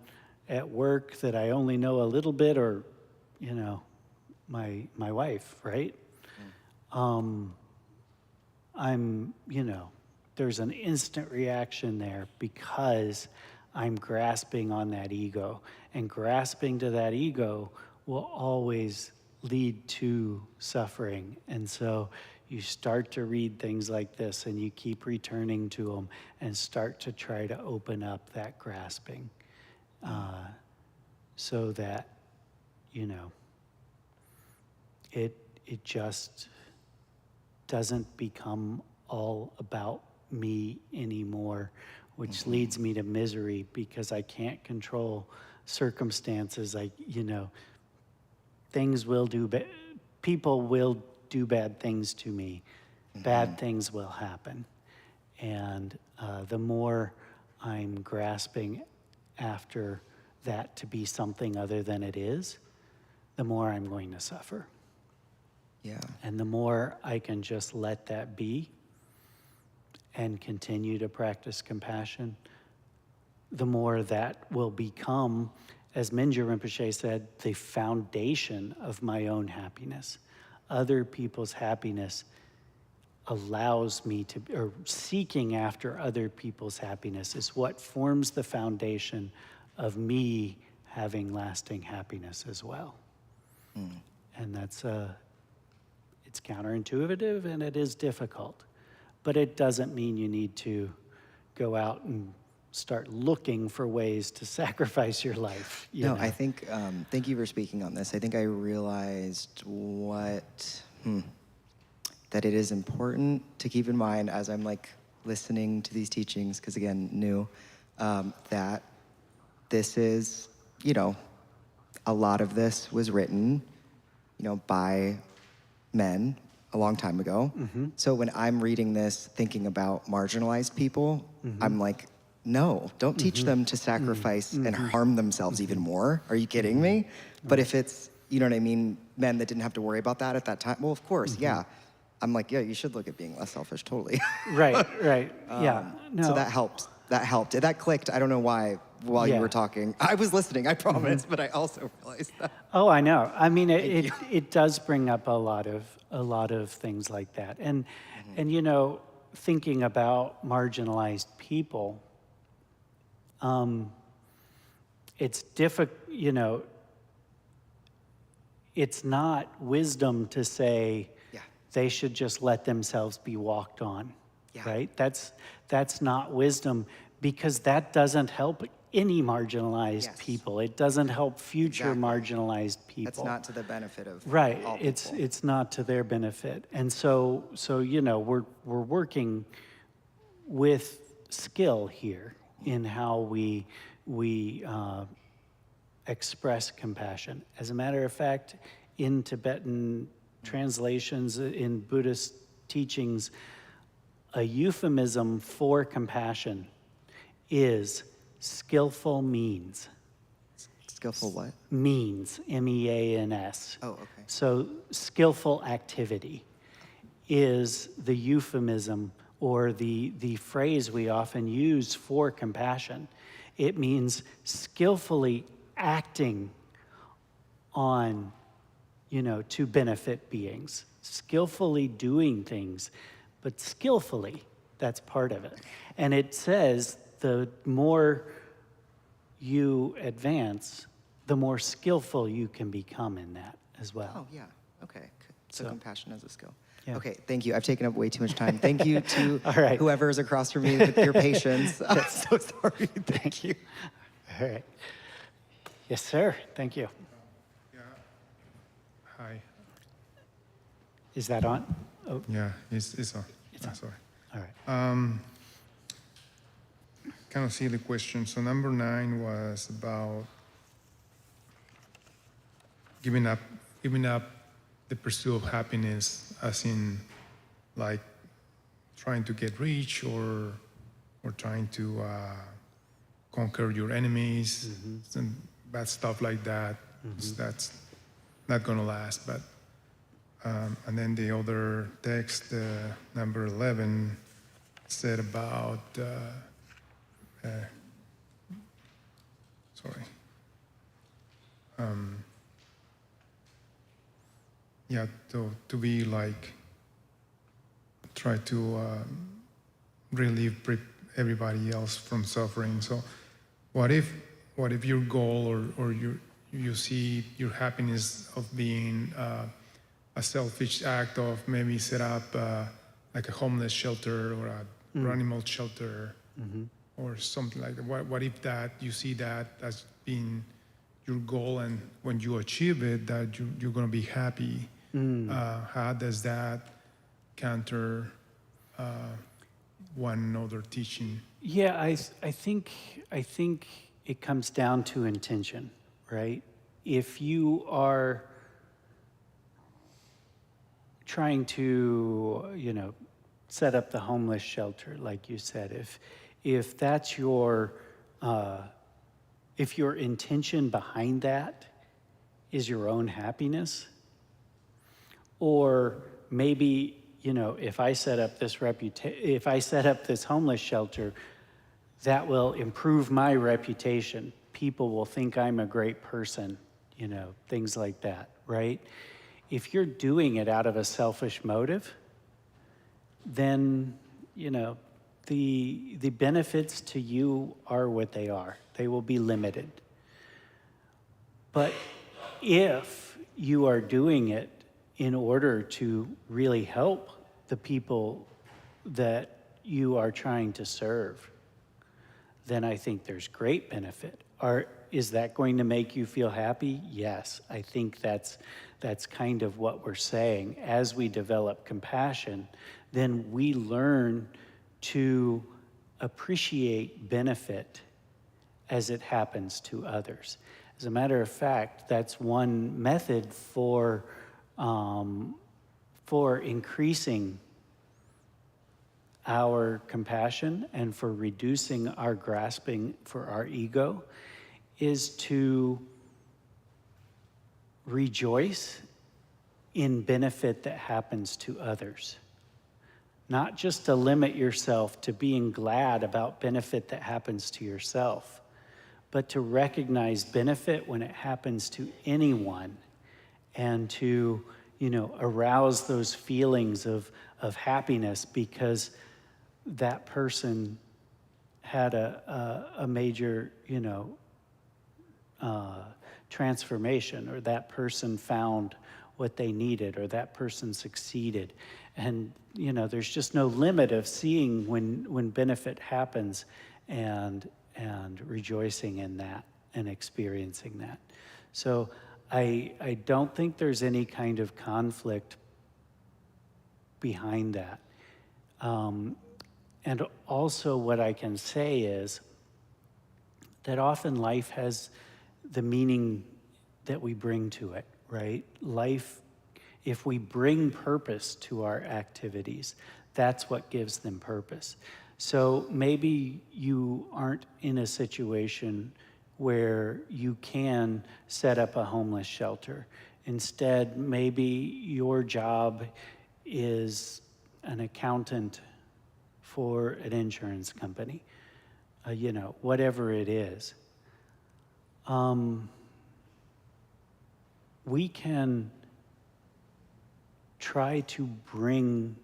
at work that I only know a little bit, or, my wife, right? There's an instant reaction there because I'm grasping on that ego, and grasping to that ego will always lead to suffering. And so you start to read things like this, and you keep returning to them and start to try to open up that grasping, so that, it just doesn't become all about me anymore, which leads me to misery because I can't control circumstances. Things will people will do bad things to me. Bad things will happen. And the more I'm grasping after that to be something other than it is, the more I'm going to suffer. Yeah. And the more I can just let that be and continue to practice compassion, the more that will become, as Mingyur Rinpoche said, the foundation of my own happiness. Other people's happiness allows me to, or seeking after other people's happiness is what forms the foundation of me having lasting happiness as well. And that's it's counterintuitive and it is difficult, but it doesn't mean you need to go out and start looking for ways to sacrifice your life. I think, thank you for speaking on this. I think I realized that it is important to keep in mind as I'm like listening to these teachings, because again, new, that this is, a lot of this was written, by men a long time ago. So when I'm reading this, thinking about marginalized people, I'm like, no, don't teach them to sacrifice and harm themselves even more. Are you kidding me? But if it's, men that didn't have to worry about that at that time, well, of course, yeah. I'm like, yeah, you should look at being less selfish, totally. Right. Yeah. No. So that helped. That clicked. I don't know why while you were talking. I was listening, I promise, but I also realized that. Oh, I know. I mean, it does bring up a lot of things like that. And thinking about marginalized people, it's difficult, it's not wisdom to say Yeah. they should just let themselves be walked on, Yeah. right? That's not wisdom, because that doesn't help any marginalized Yes. people. It doesn't help future Exactly. marginalized people. That's not to the benefit of Right. all It's people. it's not to their benefit. And so we're working with skill here in how we express compassion. As a matter of fact, in Tibetan translations, in Buddhist teachings, a euphemism for compassion is skillful means. Skillful what? Means, M-E-A-N-S. Oh, okay. So skillful activity is the euphemism or the phrase we often use for compassion. It means skillfully acting on, to benefit beings, skillfully doing things, but skillfully, that's part of it. And it says the more you advance, the more skillful you can become in that as well. Oh, yeah. Okay. So So- compassion as a skill. Yeah. Okay, thank you. I've taken up way too much time. Thank you to All right. whoever is across from me with your patience. I'm so sorry. Thank you. All right. Yes, sir. Thank you. Yeah. Hi. Is that on? Oh, Yeah, it's on. It's on. Sorry. all right. Kind of silly question. So number 9 was about giving up the pursuit of happiness, as in, like, trying to get rich or trying to conquer your enemies and bad stuff like that. So that's not gonna last. But and then the other text, number 11, said about yeah, to be like, try to relieve everybody else from suffering. So what if your goal or you see your happiness of being a selfish act of maybe set up like a homeless shelter or or animal shelter or something like that. What if that you see that as being your goal, and when you achieve it, that you're going to be happy? How does that counter one another teaching? Yeah, I think it comes down to intention, right? If you are trying to, set up the homeless shelter, like you said, if that's your if your intention behind that is your own happiness, or maybe, if I set up this homeless shelter, that will improve my reputation. People will think I'm a great person, things like that, right? If you're doing it out of a selfish motive, then, the benefits to you are what they are. They will be limited. But if you are doing it in order to really help the people that you are trying to serve, then I think there's great benefit. Is that going to make you feel happy? Yes, I think that's kind of what we're saying. As we develop compassion, then we learn to appreciate benefit as it happens to others. As a matter of fact, that's one method for increasing our compassion and for reducing our grasping for our ego, is to rejoice in benefit that happens to others. Not just to limit yourself to being glad about benefit that happens to yourself, but to recognize benefit when it happens to anyone, and to, arouse those feelings of happiness because that person had a major, transformation, or that person found what they needed, or that person succeeded. And, you know, there's just no limit of seeing when benefit happens and rejoicing in that and experiencing that. So I don't think there's any kind of conflict behind that. And also what I can say is that often life has the meaning that we bring to it, right? Life, if we bring purpose to our activities, that's what gives them purpose. So maybe you aren't in a situation where you can set up a homeless shelter. Instead, maybe your job is an accountant for an insurance company, you know, whatever it is. We can try to bring,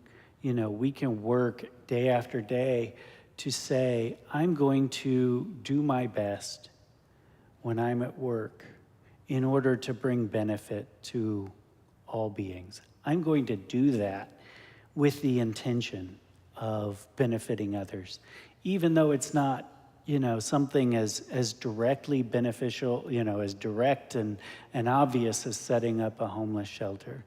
you know, we can work day after day to say, I'm going to do my best when I'm at work in order to bring benefit to all beings. I'm going to do that with the intention of benefiting others, even though it's not, you know, something as directly beneficial, you know, as direct and obvious as setting up a homeless shelter.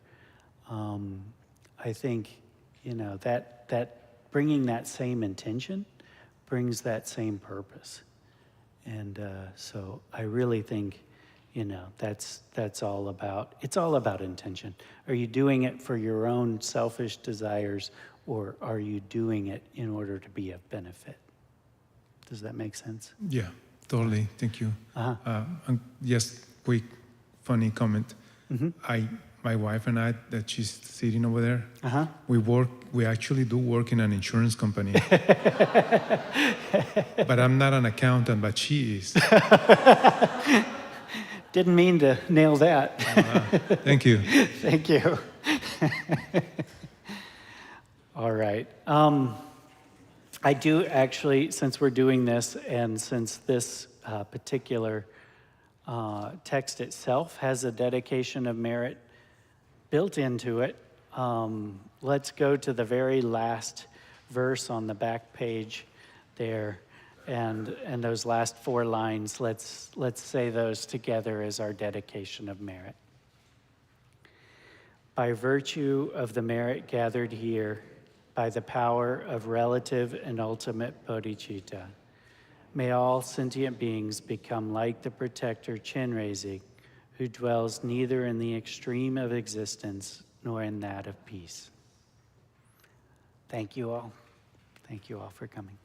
I think, you know, that bringing that same intention brings that same purpose. And so I really think, you know, that's all about, it's all about intention. Are you doing it for your own selfish desires, or are you doing it in order to be of benefit? Does that make sense? Yeah, totally. Thank you. And just quick, funny comment. My wife and I, that she's sitting over there, we actually do work in an insurance company. But I'm not an accountant, but she is. Didn't mean to nail that. Thank you. Thank you. All right. I do actually, since we're doing this, and since this particular text itself has a dedication of merit built into it, let's go to the very last verse on the back page there, and those last 4 lines. Let's say those together as our dedication of merit. By virtue of the merit gathered here, by the power of relative and ultimate bodhicitta, may all sentient beings become like the protector Chenrezig, who dwells neither in the extreme of existence nor in that of peace. Thank you all. Thank you all for coming.